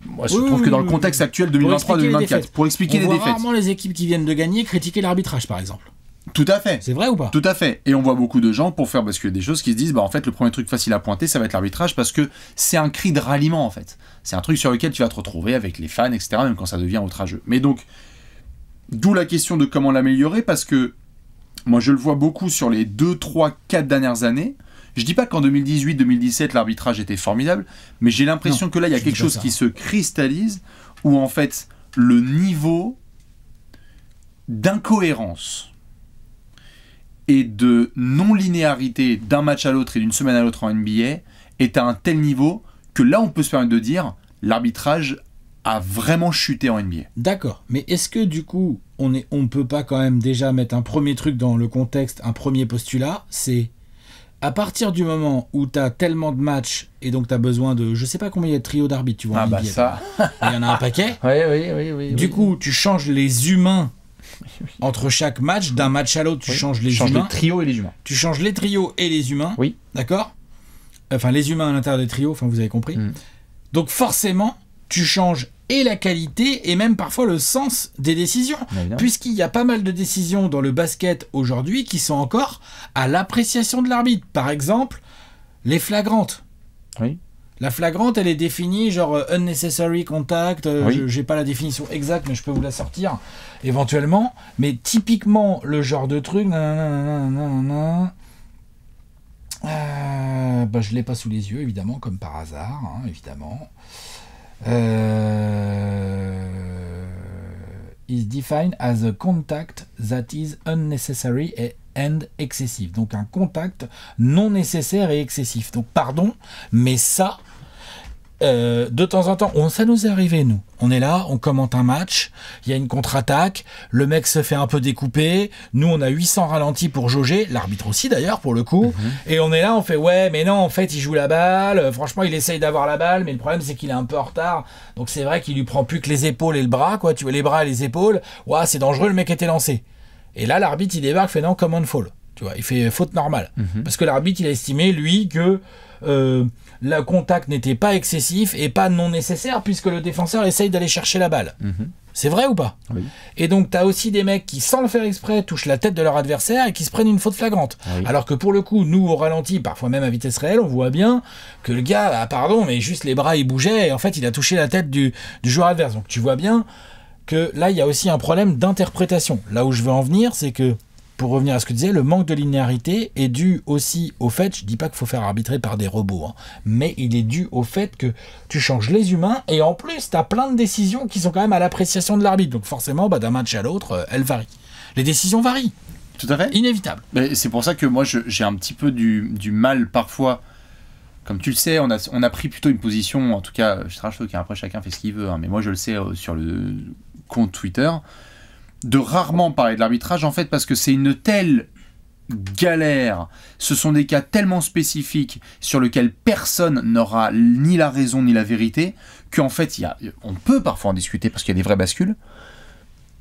Moi, je trouve que dans le contexte actuel 2023-2024, pour expliquer les défaites. On voit rarement les équipes qui viennent de gagner critiquer l'arbitrage, par exemple. Tout à fait. C'est vrai ou pas? Tout à fait. Et on voit beaucoup de gens pour faire basculer des choses qui se disent, en fait, le premier truc facile à pointer, ça va être l'arbitrage, parce que c'est un cri de ralliement, en fait. C'est un truc sur lequel tu vas te retrouver avec les fans, etc., même quand ça devient outrageux. Mais donc, d'où la question de comment l'améliorer, parce que moi, je le vois beaucoup sur les 2, 3, 4 dernières années. Je dis pas qu'en 2018-2017, l'arbitrage était formidable, mais j'ai l'impression que là, il y a quelque chose qui se cristallise, où en fait, le niveau d'incohérence et de non-linéarité d'un match à l'autre et d'une semaine à l'autre en NBA est à un tel niveau que là, on peut se permettre de dire l'arbitrage a vraiment chuté en NBA. D'accord, mais est-ce que du coup, on peut pas quand même déjà mettre un premier truc dans le contexte, un premier postulat, c'est à partir du moment où tu as tellement de matchs et donc tu as besoin de, je sais pas combien il y a de trios d'arbitres, tu vois, en NBA, ça. Il y en a un paquet. Oui. Du coup, tu changes les humains entre chaque match, d'un match à l'autre, tu changes les humains. Les trios et les humains. Tu changes les trios et les humains. Oui. D'accord ? Enfin, les humains à l'intérieur des trios, enfin, vous avez compris. Donc, forcément, tu changes et la qualité et même parfois le sens des décisions. Puisqu'il y a pas mal de décisions dans le basket aujourd'hui qui sont encore à l'appréciation de l'arbitre. Par exemple, les flagrantes. Oui. La flagrante, elle est définie genre unnecessary contact. J'ai pas la définition exacte, mais je peux vous la sortir éventuellement. Mais typiquement, le genre de truc... je l'ai pas sous les yeux, évidemment, comme par hasard, hein, évidemment. Is defined as a contact that is unnecessary and excessive. Donc un contact non nécessaire et excessif. Donc pardon, mais ça, de temps en temps, ça nous est arrivé, nous. On est là, on commente un match, il y a une contre-attaque, le mec se fait un peu découper, nous on a 800 ralentis pour jauger, l'arbitre aussi d'ailleurs pour le coup, et on est là, on fait ouais, mais non, en fait il joue la balle, franchement il essaye d'avoir la balle, mais le problème c'est qu'il est un peu en retard, donc c'est vrai qu'il lui prend plus que les épaules et le bras, quoi, tu vois, les bras et les épaules, ouais, c'est dangereux, le mec était lancé. Et là l'arbitre il débarque, fait non, common foul, tu vois, il fait faute normale, parce que l'arbitre il a estimé, lui, que le contact n'était pas excessif et pas non nécessaire puisque le défenseur essaye d'aller chercher la balle. C'est vrai ou pas? Oui. Et donc tu as aussi des mecs qui, sans le faire exprès, touchent la tête de leur adversaire et qui se prennent une faute flagrante. Oui. Alors que pour le coup, nous au ralenti, parfois même à vitesse réelle, on voit bien que le gars, pardon, mais juste les bras ils bougeaient et en fait il a touché la tête du joueur adverse. Donc tu vois bien que là il y a aussi un problème d'interprétation. Là où je veux en venir, c'est que pour revenir à ce que tu disais, le manque de linéarité est dû aussi au fait, je dis pas qu'il faut faire arbitrer par des robots, hein, mais il est dû au fait que tu changes les humains et en plus tu as plein de décisions qui sont quand même à l'appréciation de l'arbitre. Donc forcément, d'un match à l'autre, elles varient. Les décisions varient. Tout à fait. Inévitable. Mais c'est pour ça que moi j'ai un petit peu du mal parfois. Comme tu le sais, on a pris plutôt une position, en tout cas, je sais qu'après chacun fait ce qu'il veut, hein, mais moi je le sais sur le compte Twitter, de rarement parler de l'arbitrage, en fait, parce que c'est une telle galère, ce sont des cas tellement spécifiques sur lesquels personne n'aura ni la raison ni la vérité, qu'en fait, on peut parfois en discuter parce qu'il y a des vraies bascules,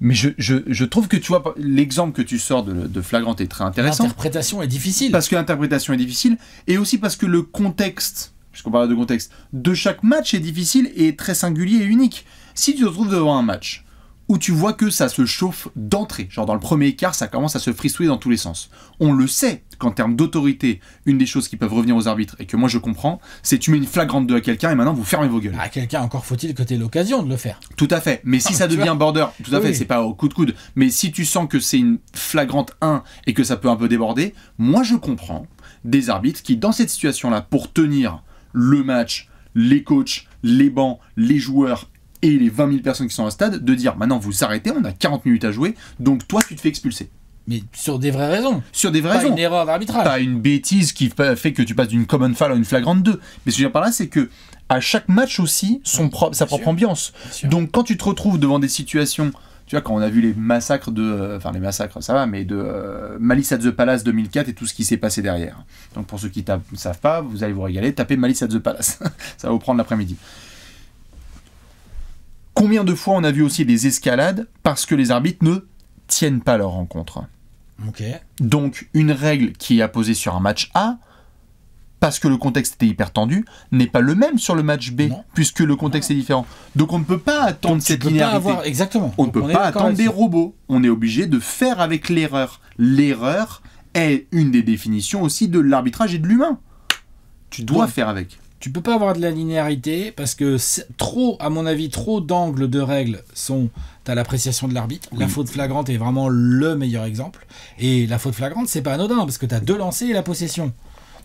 Mais je trouve que tu vois, l'exemple que tu sors de flagrant est très intéressant. L'interprétation est difficile. Parce que l'interprétation est difficile, et aussi parce que le contexte, puisqu'on parle de contexte, de chaque match est difficile et très singulier et unique. Si tu te retrouves devant un match où tu vois que ça se chauffe d'entrée, genre dans le premier quart, ça commence à se fristouiller dans tous les sens. On le sait qu'en termes d'autorité, une des choses qui peuvent revenir aux arbitres, et que moi je comprends, c'est tu mets une flagrante 2 à quelqu'un et maintenant vous fermez vos gueules. À quelqu'un, encore faut-il que tu aies l'occasion de le faire. Tout à fait. Mais si ça devient border, tout à fait, Oui. c'est pas au coup de coude. Mais si tu sens que c'est une flagrante 1 et que ça peut un peu déborder, moi je comprends des arbitres qui, dans cette situation-là, pour tenir le match, les coachs, les bancs, les joueurs et les 20 000 personnes qui sont au stade, de dire maintenant vous arrêtez, on a 40 minutes à jouer, donc toi tu te fais expulser. Mais sur des vraies raisons. Sur des vraies Pas raisons. une erreur d'arbitrage. Pas une bêtise qui fait que tu passes d'une common foul à une flagrante 2. Mais ce que je veux dire par là, c'est que à chaque match aussi, sa propre sûr. ambiance. Bien sûr. Donc quand tu te retrouves devant des situations, tu vois, quand on a vu les massacres enfin les massacres, ça va, mais de Malice at the Palace 2004 et tout ce qui s'est passé derrière. Donc pour ceux qui ne savent pas, vous allez vous régaler, tapez Malice at the Palace. Ça va vous prendre l'après-midi. Combien de fois on a vu aussi des escalades parce que les arbitres ne tiennent pas leur rencontre. Ok. Donc, une règle qui est apposée sur un match A, parce que le contexte était hyper tendu, n'est pas le même sur le match B, Non. puisque le contexte est différent. Donc, on ne peut pas attendre Donc, tu cette peux pas linéarité. avoir... Exactement. On ne Donc, peut est pas d'accord attendre des là-dessus. robots. On est obligé de faire avec l'erreur. L'erreur est une des définitions aussi de l'arbitrage et de l'humain. Tu dois Donc, faire avec. Tu peux pas avoir de la linéarité parce que trop, à mon avis, trop d'angles de règles sont à l'appréciation de l'arbitre. La faute flagrante est vraiment le meilleur exemple. Et la faute flagrante, c'est pas anodin parce que tu as 2 lancers et la possession.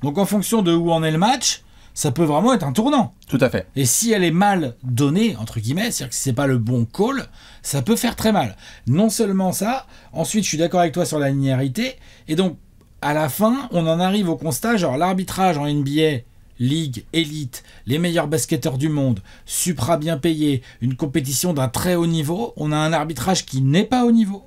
Donc en fonction de où en est le match, ça peut vraiment être un tournant. Tout à fait. Et si elle est mal donnée, entre guillemets, c'est-à-dire que si c'est pas le bon call, ça peut faire très mal. Non seulement ça, ensuite je suis d'accord avec toi sur la linéarité, et donc à la fin, on en arrive au constat, genre l'arbitrage en NBA, ligue, élite, les meilleurs basketteurs du monde, supra bien payés, une compétition d'un très haut niveau, on a un arbitrage qui n'est pas au niveau,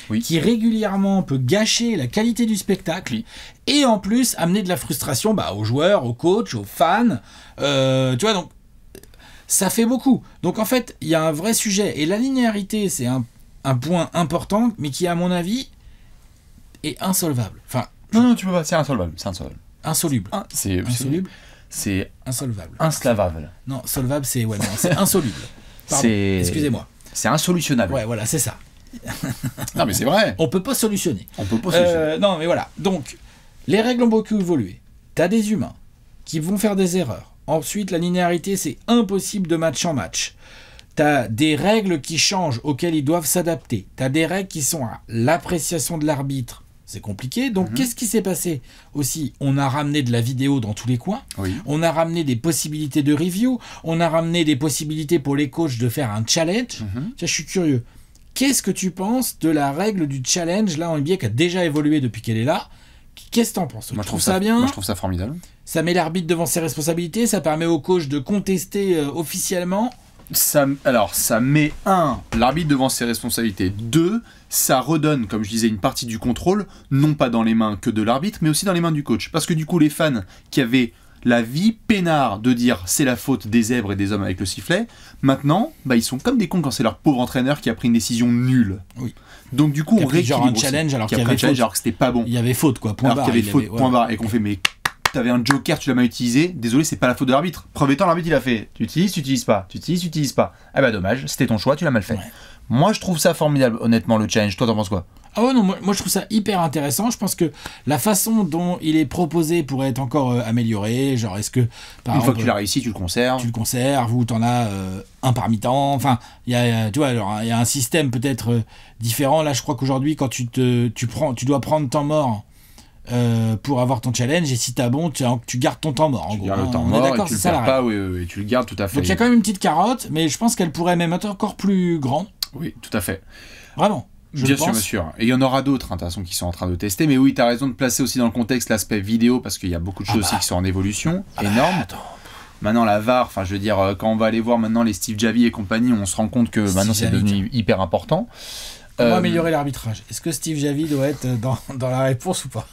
Oui. qui régulièrement peut gâcher la qualité du spectacle, Oui. et en plus amener de la frustration aux joueurs, aux coachs, aux fans, tu vois, donc ça fait beaucoup. Donc en fait, il y a un vrai sujet, et la linéarité, c'est un point important, mais qui à mon avis est insolvable. Enfin, Non, tu peux pas. C'est insolvable. C'est insolvable. insoluble. C'est Insoluble, c'est insolvable. inslavable. Non, solvable, c'est non, c'est insoluble. Pardon, C'est- excusez-moi. C'est insolutionnable. Ouais, voilà, c'est ça. Non, mais c'est vrai. On peut pas solutionner. On peut pas solutionner. Non, mais voilà. Donc, les règles ont beaucoup évolué. T'as des humains qui vont faire des erreurs. Ensuite, la linéarité, c'est impossible de match en match. T'as des règles qui changent, auxquelles ils doivent s'adapter. T'as des règles qui sont à l'appréciation de l'arbitre. C'est compliqué. Donc, qu'est-ce qui s'est passé aussi? On a ramené de la vidéo dans tous les coins. Oui. On a ramené des possibilités de review. On a ramené des possibilités pour les coachs de faire un challenge. Tiens, je suis curieux. Qu'est-ce que tu penses de la règle du challenge là en NBA qui a déjà évolué depuis qu'elle est là? Qu'est-ce que t'en penses? Moi, Tu trouves ça bien? Moi, je trouve ça formidable. Ça met l'arbitre devant ses responsabilités, ça permet au coach de contester officiellement. Ça met l'arbitre devant ses responsabilités. 2, ça redonne, comme je disais, une partie du contrôle, non pas dans les mains que de l'arbitre, mais aussi dans les mains du coach. Parce que du coup, les fans qui avaient la vie peinard de dire c'est la faute des zèbres et des hommes avec le sifflet, maintenant, ils sont comme des cons quand c'est leur pauvre entraîneur qui a pris une décision nulle. Oui. Donc du coup, Qui a on pris genre rééquilibre un challenge aussi. alors Qui a qu'il y pris un avait challenge faute. alors que c'était pas bon. Il y avait faute quoi, point Alors barre. qu'il y avait faute, point barre, et qu'on ok. fait mais t'avais un joker, tu l'as mal utilisé, désolé, c'est pas la faute de l'arbitre. Preuve étant, l'arbitre il a fait, tu utilises pas. Ah bah dommage, c'était ton choix, tu l'as mal fait. Ouais. Moi je trouve ça formidable, honnêtement, le challenge. Toi t'en penses quoi? Ah ouais, non, moi je trouve ça hyper intéressant. Je pense que la façon dont il est proposé pourrait être encore améliorée. Genre, est-ce que par Une fois exemple, que tu l'as réussi, tu le conserves. tu le conserves ou t'en as un par mi-temps. Enfin, il y a, tu vois, il y a un système peut-être différent. Là, je crois qu'aujourd'hui, quand tu dois prendre temps mort pour avoir ton challenge, et si t'as bon, tu gardes ton temps mort. En Tu gros, gardes le temps on est mort et d'accord, tu le c'est ça la perds règle. pas, oui, tu le gardes tout à fait. Donc il y a quand même une petite carotte, mais je pense qu'elle pourrait même être encore plus grande. Oui, tout à fait. Vraiment. Je Bien le sûr, pense. bien sûr. Et il y en aura d'autres, de toute façon, qui sont en train de tester. Mais oui, tu as raison de placer aussi dans le contexte l'aspect vidéo, parce qu'il y a beaucoup de choses aussi qui sont en évolution, énorme. Attends. Maintenant, la VAR, enfin, je veux dire, quand on va aller voir maintenant les Steve Javi et compagnie, on se rend compte que maintenant c'est Javi, devenu hyper important. Comment améliorer l'arbitrage? Est-ce que Steve Javie doit être dans la réponse ou pas?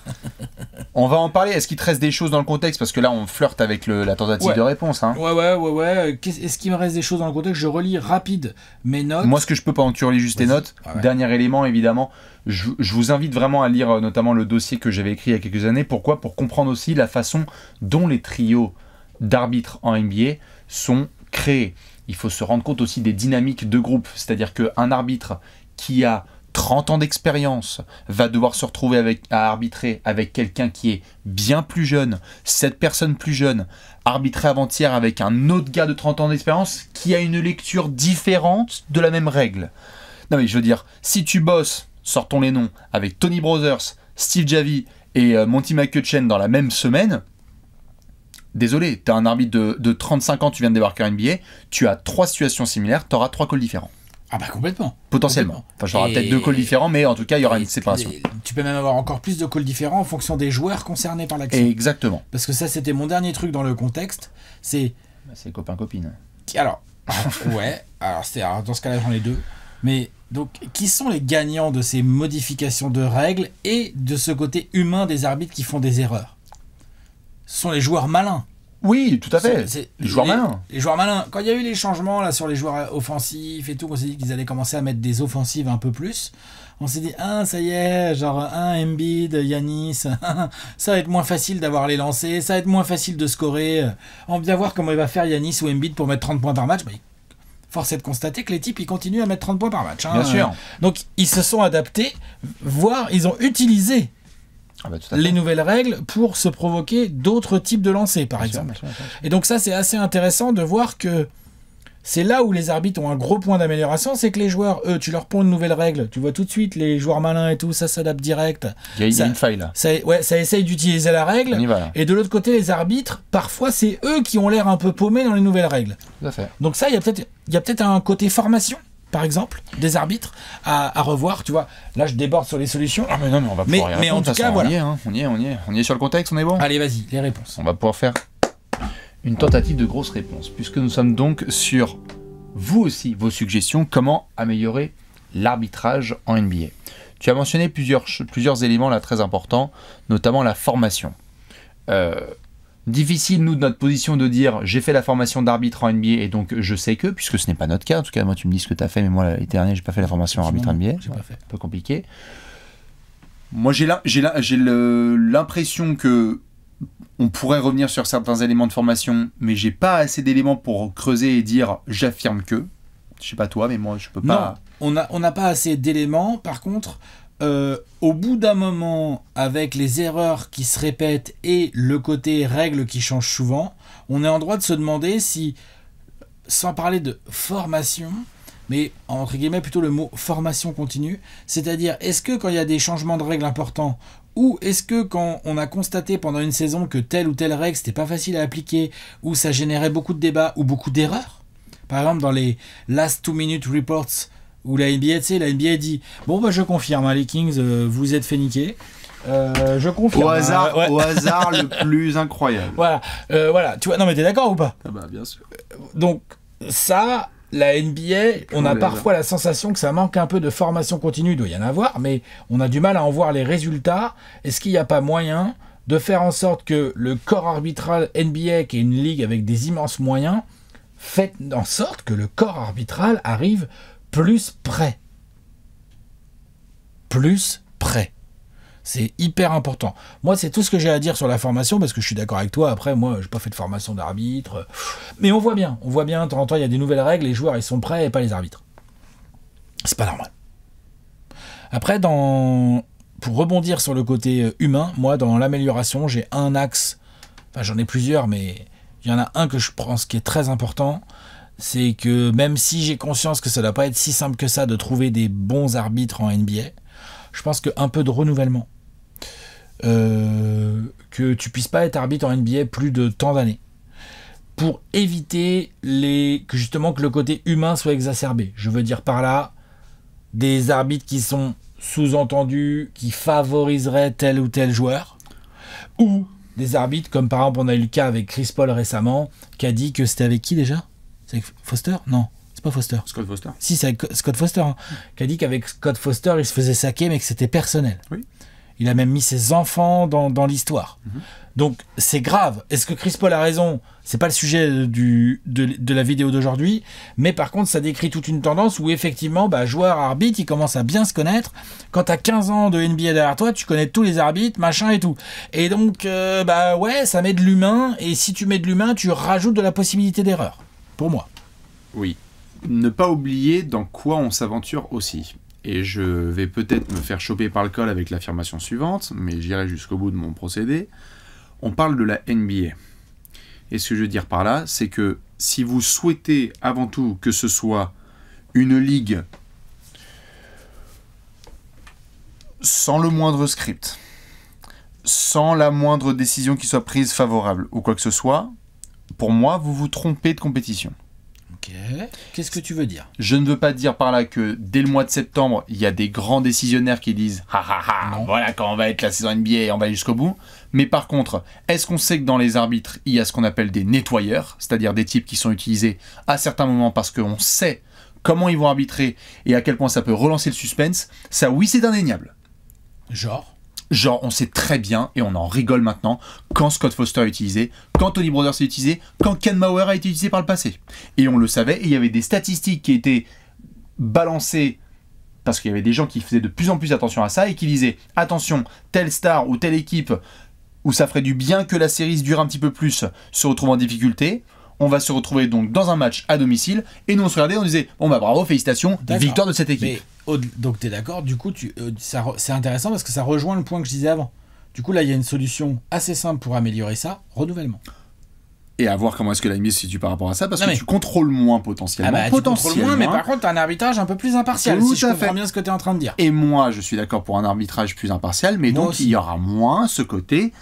On va en parler. Est-ce qu'il te reste des choses dans le contexte? Parce que là, on flirte avec la tentative de réponse. Hein. Ouais. Est-ce qu'il me reste des choses dans le contexte? Je relis rapide mes notes. Moi, ce que je peux, pendant que tu relis juste tes notes, dernier élément, évidemment, je vous invite vraiment à lire notamment le dossier que j'avais écrit il y a quelques années. Pourquoi? Pour comprendre aussi la façon dont les trios d'arbitres en NBA sont créés. Il faut se rendre compte aussi des dynamiques de groupe. C'est-à-dire qu'un arbitre qui a 30 ans d'expérience va devoir se retrouver à arbitrer avec quelqu'un qui est bien plus jeune, 7 personnes plus jeunes, arbitrer avant-hier avec un autre gars de 30 ans d'expérience qui a une lecture différente de la même règle. Non mais je veux dire, si tu bosses, sortons les noms, avec Tony Brothers, Steve Javie et Monty McCutcheon dans la même semaine, désolé, tu as un arbitre de 35 ans, tu viens de débarquer en NBA, tu as 3 situations similaires, tu auras 3 calls différents. Ah bah complètement. Potentiellement. Enfin, j'aurai peut-être 2 calls différents, mais en tout cas, il y aura une séparation. Tu peux même avoir encore plus de calls différents en fonction des joueurs concernés par l'action. Exactement. Parce que ça, c'était mon dernier truc dans le contexte. C'est copain-copine. Alors, ouais. Alors, dans ce cas-là, j'en ai 2. Mais donc, qui sont les gagnants de ces modifications de règles et de ce côté humain des arbitres qui font des erreurs? Ce sont les joueurs malins. Oui, tout à fait. Les joueurs malins. Les joueurs malins. Quand il y a eu les changements là sur les joueurs offensifs et tout, on s'est dit qu'ils allaient commencer à mettre des offensives un peu plus. On s'est dit, ça y est, genre Embiid, Giannis, ça va être moins facile d'avoir les lancers, ça va être moins facile de scorer. On va bien voir comment il va faire Giannis ou Embiid pour mettre 30 points par match. Force est de constater que les types, ils continuent à mettre 30 points par match. Hein. Bien sûr. Donc, ils se sont adaptés, voire ils ont utilisé les nouvelles règles pour se provoquer d'autres types de lancers, par exemple. Bien sûr. Et donc ça, c'est assez intéressant de voir que c'est là où les arbitres ont un gros point d'amélioration, c'est que les joueurs, eux, tu leur ponds une nouvelle règle, tu vois tout de suite les joueurs malins et tout, ça s'adapte direct. Il y a une faille là. Ça essaye d'utiliser la règle. Et de l'autre côté, les arbitres, parfois, c'est eux qui ont l'air un peu paumés dans les nouvelles règles. Tout à fait. Donc ça, il y a peut-être un côté formation, par exemple, des arbitres à revoir, tu vois. Là, je déborde sur les solutions. Ah mais non, mais on va pouvoir y répondre. Mais en tout cas, voilà. On y est sur le contexte, on est bon. Allez, vas-y, les réponses. On va pouvoir faire une tentative de grosse réponse, puisque nous sommes donc sur, vous aussi, vos suggestions, comment améliorer l'arbitrage en NBA. Tu as mentionné plusieurs éléments là très importants, notamment la formation. Difficile, nous, de notre position, de dire j'ai fait la formation d'arbitre en NBA et donc je sais que, puisque ce n'est pas notre cas. En tout cas, moi, tu me dis ce que tu as fait, mais moi, l'été dernier, j'ai pas fait la formation arbitre en NBA. J'ai pas fait. Un peu compliqué. Moi, j'ai l'impression que on pourrait revenir sur certains éléments de formation, mais j'ai pas assez d'éléments pour creuser et dire j'affirme que. Je sais pas toi, mais moi, je peux pas. Non, on n'a pas assez d'éléments. Par contre, au bout d'un moment, avec les erreurs qui se répètent et le côté règles qui changent souvent, on est en droit de se demander si, sans parler de formation, mais entre guillemets plutôt le mot formation continue, c'est-à-dire est-ce que quand il y a des changements de règles importants, ou est-ce que quand on a constaté pendant une saison que telle ou telle règle c'était pas facile à appliquer, ou ça générait beaucoup de débats ou beaucoup d'erreurs, par exemple dans les last 2 minute reports, où la NBA, la NBA dit bon bah je confirme, les Kings, vous êtes fait niquer. Je confirme. Au hasard le plus incroyable. Voilà, tu vois, non mais t'es d'accord ou pas? Ah bah bien sûr. Donc ça, la NBA, on a parfois la sensation que ça manque un peu de formation continue, il doit y en avoir, mais on a du mal à en voir les résultats. Est-ce qu'il n'y a pas moyen de faire en sorte que le corps arbitral NBA, qui est une ligue avec des immenses moyens, fait en sorte que le corps arbitral arrive plus près. Plus près. C'est hyper important. Moi, c'est tout ce que j'ai à dire sur la formation, parce que je suis d'accord avec toi. Après, moi, j'ai pas fait de formation d'arbitre. Mais on voit bien, de temps en temps, il y a des nouvelles règles, les joueurs, ils sont prêts et pas les arbitres. C'est pas normal. Après, pour rebondir sur le côté humain, moi, dans l'amélioration, j'ai un axe, enfin, j'en ai plusieurs, mais il y en a un que je pense qui est très important. C'est que même si j'ai conscience que ça ne doit pas être si simple que ça de trouver des bons arbitres en NBA, je pense qu'un peu de renouvellement, que tu puisses pas être arbitre en NBA plus de tant d'années, pour éviter que le côté humain soit exacerbé. Je veux dire par là, des arbitres qui sont sous-entendus, qui favoriseraient tel ou tel joueur, ou des arbitres comme par exemple on a eu le cas avec Chris Paul récemment, qui a dit que c'était avec qui déjà? C'est avec Foster? Non, c'est pas Foster. Scott Foster. Si, c'est avec Scott Foster, hein, qui a dit qu'avec Scott Foster, il se faisait saquer, mais que c'était personnel. Oui. Il a même mis ses enfants dans l'histoire. Donc, c'est grave. Est-ce que Chris Paul a raison? C'est pas le sujet de la vidéo d'aujourd'hui, mais par contre, ça décrit toute une tendance où effectivement, joueur, arbitre, ils commencent à bien se connaître. Quand t'as 15 ans de NBA derrière toi, tu connais tous les arbitres, machin et tout. Et donc, ouais, ça met de l'humain, et si tu mets de l'humain, tu rajoutes de la possibilité d'erreur. Pour moi. Oui. Ne pas oublier dans quoi on s'aventure aussi. Et je vais peut-être me faire choper par le col avec l'affirmation suivante, mais j'irai jusqu'au bout de mon procédé. On parle de la NBA. Et ce que je veux dire par là, c'est que si vous souhaitez avant tout que ce soit une ligue sans le moindre script, sans la moindre décision qui soit prise favorable ou quoi que ce soit, pour moi, vous vous trompez de compétition. Ok. Qu'est-ce que tu veux dire? Je ne veux pas dire par là que dès le mois de septembre, il y a des grands décisionnaires qui disent « Ha ha ha, voilà quand on va être la saison NBA, on va aller jusqu'au bout ». Mais par contre, est-ce qu'on sait que dans les arbitres, il y a ce qu'on appelle des nettoyeurs, c'est-à-dire des types qui sont utilisés à certains moments parce qu'on sait comment ils vont arbitrer et à quel point ça peut relancer le suspense? Ça, oui, c'est indéniable. Genre, on sait très bien, et on en rigole maintenant, quand Scott Foster est utilisé, quand Tony Brothers est utilisé, quand Ken Mauer a été utilisé par le passé. Et on le savait, et il y avait des statistiques qui étaient balancées, parce qu'il y avait des gens qui faisaient de plus en plus attention à ça, et qui disaient, attention, telle star ou telle équipe, où ça ferait du bien que la série se dure un petit peu plus, se retrouve en difficulté, on va se retrouver donc dans un match à domicile, et nous on se regardait, on disait, bon bravo, félicitations, victoire de cette équipe. Mais, donc t'es d'accord, du coup c'est intéressant parce que ça rejoint le point que je disais avant. Du coup là il y a une solution assez simple pour améliorer ça, renouvellement. Et à voir comment est-ce que la NBA se situe par rapport à ça, parce que tu contrôles moins potentiellement. Tu contrôles moins, mais par contre t'as un arbitrage un peu plus impartial, si je comprends bien ce que t'es en train de dire. Et moi je suis d'accord pour un arbitrage plus impartial, mais donc il y aura moins ce côté...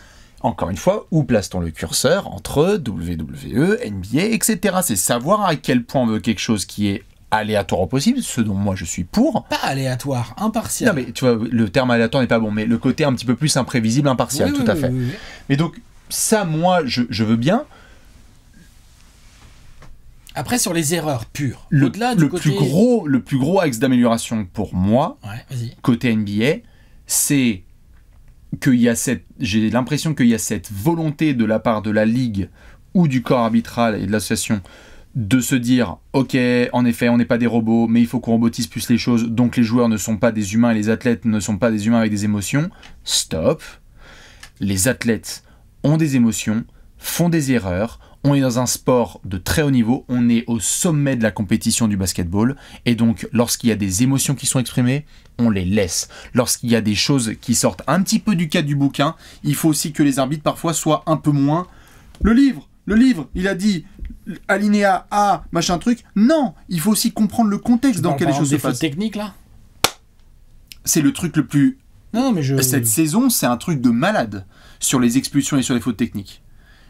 Encore une fois, où place-t-on le curseur entre WWE, NBA, etc. C'est savoir à quel point on veut quelque chose qui est aléatoire au possible, ce dont moi je suis pour. Pas aléatoire, impartial. Non mais tu vois, le terme aléatoire n'est pas bon, mais le côté un petit peu plus imprévisible, impartial, tout à fait. Oui. Mais donc, ça, moi, je veux bien. Après, sur les erreurs pures, le plus gros axe d'amélioration pour moi, côté NBA, c'est... j'ai l'impression qu'il y a cette volonté de la part de la ligue ou du corps arbitral et de l'association de se dire ok, en effet on n'est pas des robots, mais il faut qu'on robotise plus les choses, donc les joueurs ne sont pas des humains et les athlètes ne sont pas des humains avec des émotions. Stop. Les athlètes ont des émotions, font des erreurs, on est dans un sport de très haut niveau, on est au sommet de la compétition du basketball, et donc lorsqu'il y a des émotions qui sont exprimées, on les laisse. Lorsqu'il y a des choses qui sortent un petit peu du cadre du bouquin, il faut aussi que les arbitres parfois soient un peu moins... Le livre, il a dit alinéa A, machin truc. Non, il faut aussi comprendre le contexte dans lequel les choses se passent. Technique là. C'est le truc le plus... Non, mais Cette saison, c'est un truc de malade sur les expulsions et sur les fautes techniques.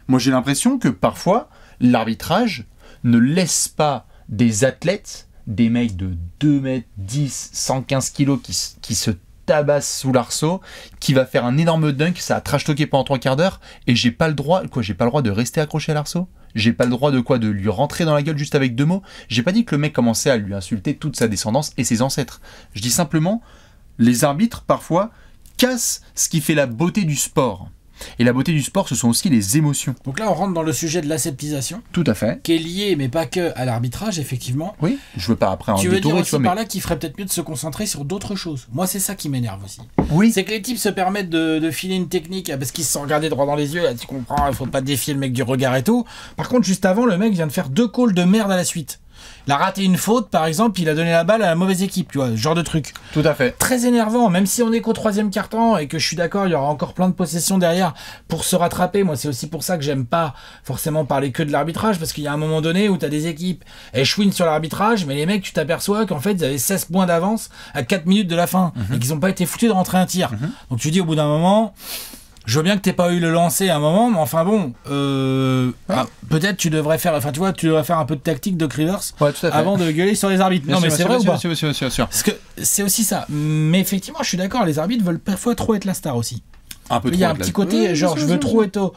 Moi, j'ai l'impression que parfois, l'arbitrage ne laisse pas des athlètes, des mecs de 2 mètres 10, 115 kilos qui se tabassent sous l'arceau, qui va faire un énorme dunk, ça a trash-talké pendant 3 quarts d'heure, et j'ai pas le droit de rester accroché à l'arceau? J'ai pas le droit de lui rentrer dans la gueule juste avec 2 mots? J'ai pas dit que le mec commençait à lui insulter toute sa descendance et ses ancêtres. Je dis simplement, les arbitres, parfois, cassent ce qui fait la beauté du sport. Et la beauté du sport, ce sont aussi les émotions. Donc là, on rentre dans le sujet de l'aseptisation. Tout à fait. Qui est lié, mais pas que, à l'arbitrage, effectivement. Oui, je veux pas après en détourer. Tu veux dire aussi par là qu'il ferait peut-être mieux de se concentrer sur d'autres choses. Moi, c'est ça qui m'énerve aussi. Oui. C'est que les types se permettent de filer une technique parce qu'ils se sont regardés droit dans les yeux. Là, tu comprends, il faut pas défier le mec du regard et tout. Par contre, juste avant, le mec vient de faire 2 calls de merde à la suite. Il a raté une faute, par exemple, il a donné la balle à la mauvaise équipe, tu vois, ce genre de truc. Tout à fait. Très énervant, même si on est qu'au 3e quart-temps et que je suis d'accord, il y aura encore plein de possessions derrière pour se rattraper. Moi, c'est aussi pour ça que j'aime pas forcément parler que de l'arbitrage, parce qu'il y a un moment donné où t'as des équipes, elles chouinent sur l'arbitrage, mais les mecs, tu t'aperçois qu'en fait, ils avaient 16 points d'avance à 4 minutes de la fin et qu'ils ont pas été foutus de rentrer un tir. Donc tu dis au bout d'un moment... Je veux bien que t'aies pas eu le lancer à un moment, mais enfin bon, peut-être tu devrais faire, tu devrais faire un peu de tactique de Rivers avant de gueuler sur les arbitres. Bien non, sûr, mais c'est vrai ou pas? Sûr. Parce que c'est aussi ça. Mais effectivement, je suis d'accord, les arbitres veulent parfois trop être la star aussi. Un peu trop. Il y a un petit côté, genre, je veux trop être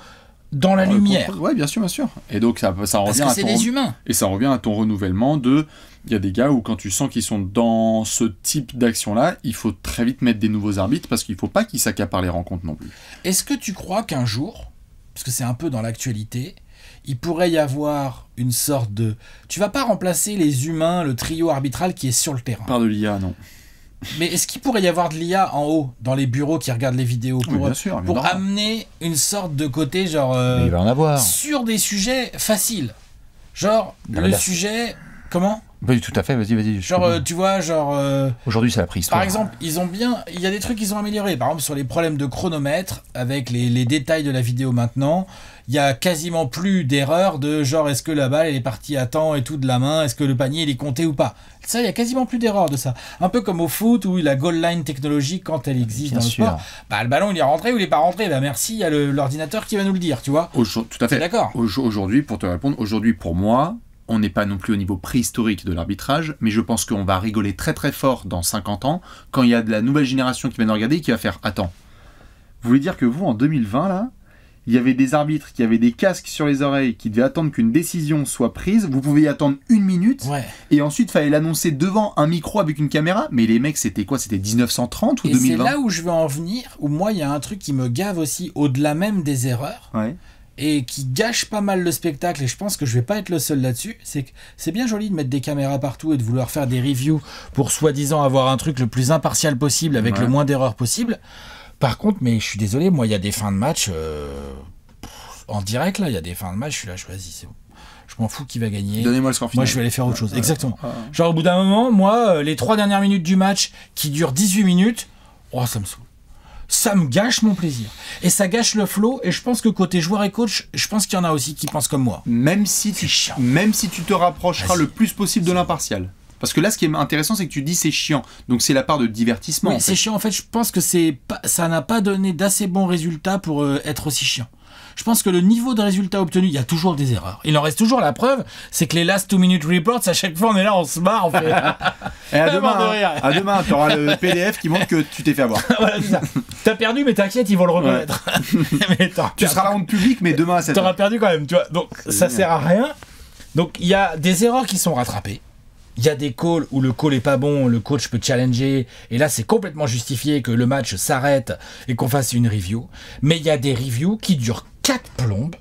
dans la lumière. Ouais, bien sûr, bien sûr. Et donc ça Parce revient que à c'est des humains. Et ça revient à ton renouvellement de... Il y a des gars où quand tu sens qu'ils sont dans ce type d'action-là, il faut très vite mettre des nouveaux arbitres parce qu'il ne faut pas qu'ils s'accaparent les rencontres non plus. Est-ce que tu crois qu'un jour, parce que c'est un peu dans l'actualité, il pourrait y avoir une sorte de... Tu vas pas remplacer les humains, le trio arbitral qui est sur le terrain. Par de l'IA, non. Mais est-ce qu'il pourrait y avoir de l'IA en haut, dans les bureaux qui regardent les vidéos, Oui, bien sûr, pour évidemment. amener une sorte de côté, genre... Mais il va en avoir. sur des sujets faciles. Genre, Non, le mais là, sujet... Comment ? Oui, tout à fait, vas-y. Genre, tu vois, genre... Aujourd'hui, c'est la préhistoire. Par exemple, il y a des trucs qu'ils ont améliorés. Par exemple, sur les problèmes de chronomètre, avec les détails de la vidéo maintenant, il y a quasiment plus d'erreurs de genre est-ce que la balle elle est partie à temps et tout de la main, est-ce que le panier il est compté ou pas. Ça, il y a quasiment plus d'erreurs de ça. Un peu comme au foot où la goal line technologique, quand elle existe Bien dans le sûr. sport, bah, le ballon il est rentré ou il est pas rentré. Bah merci, il y a l'ordinateur qui va nous le dire, tu vois. Tout à fait. T'es d'accord. Aujourd'hui, pour te répondre, aujourd'hui, pour moi, on n'est pas non plus au niveau préhistorique de l'arbitrage, mais je pense qu'on va rigoler très très fort dans 50 ans, quand il y a de la nouvelle génération qui va nous regarder et qui va faire « Attends, vous voulez dire que vous, en 2020, là, il y avait des arbitres qui avaient des casques sur les oreilles, qui devaient attendre qu'une décision soit prise, vous pouviez y attendre 1 minute, Ouais. et ensuite, il fallait l'annoncer devant un micro avec une caméra. Mais les mecs, c'était quoi? C'était 1930 ou Et 2020? c'est là où je veux en venir, où moi il y a un truc qui me gave aussi au-delà même des erreurs. Ouais. Et qui gâche pas mal le spectacle, et je pense que je vais pas être le seul là-dessus, c'est que c'est bien joli de mettre des caméras partout et de vouloir faire des reviews pour soi-disant avoir un truc le plus impartial possible avec Ouais. le moins d'erreurs possible. Par contre, mais je suis désolé, moi il y a des fins de match en direct là, il y a des fins de match, je suis là, vas-y c'est bon. Je m'en fous qui va gagner. Donnez-moi le score final. Moi je vais aller faire autre chose, Ouais. exactement. Ouais. Genre au bout d'un moment, moi les 3 dernières minutes du match qui durent 18 minutes, oh ça me saoule. Ça me gâche mon plaisir. Et ça gâche le flow. Et je pense que côté joueur et coach, je pense qu'il y en a aussi qui pensent comme moi. Même si chiant. même si tu te rapprocheras Vas-y. le plus possible de l'impartial. Parce que là, ce qui est intéressant, c'est que tu dis c'est chiant. Donc c'est la part de divertissement. Oui, en c'est fait. chiant. En fait, je pense que ça n'a pas donné d'assez bons résultats pour être aussi chiant. Je pense que le niveau de résultats obtenus, il y a toujours des erreurs. Il en reste toujours. La preuve, c'est que les last 2-minute reports, à chaque fois, on est là, on se marre, on fait. Et à Tellement de demain, rire. à demain, tu auras le PDF qui montre que tu t'es fait avoir. Voilà, c'est ça. T'as perdu, mais t'inquiète, ils vont le reconnaître. Mais Tu seras la honte publique, mais demain à 7 T'auras heures. perdu quand même, tu vois. Donc ça génial. sert à rien. Donc il y a des erreurs qui sont rattrapées. Il y a des calls où le call est pas bon, le coach peut challenger, et là c'est complètement justifié que le match s'arrête et qu'on fasse une review. Mais il y a des reviews qui durent 4 plombes.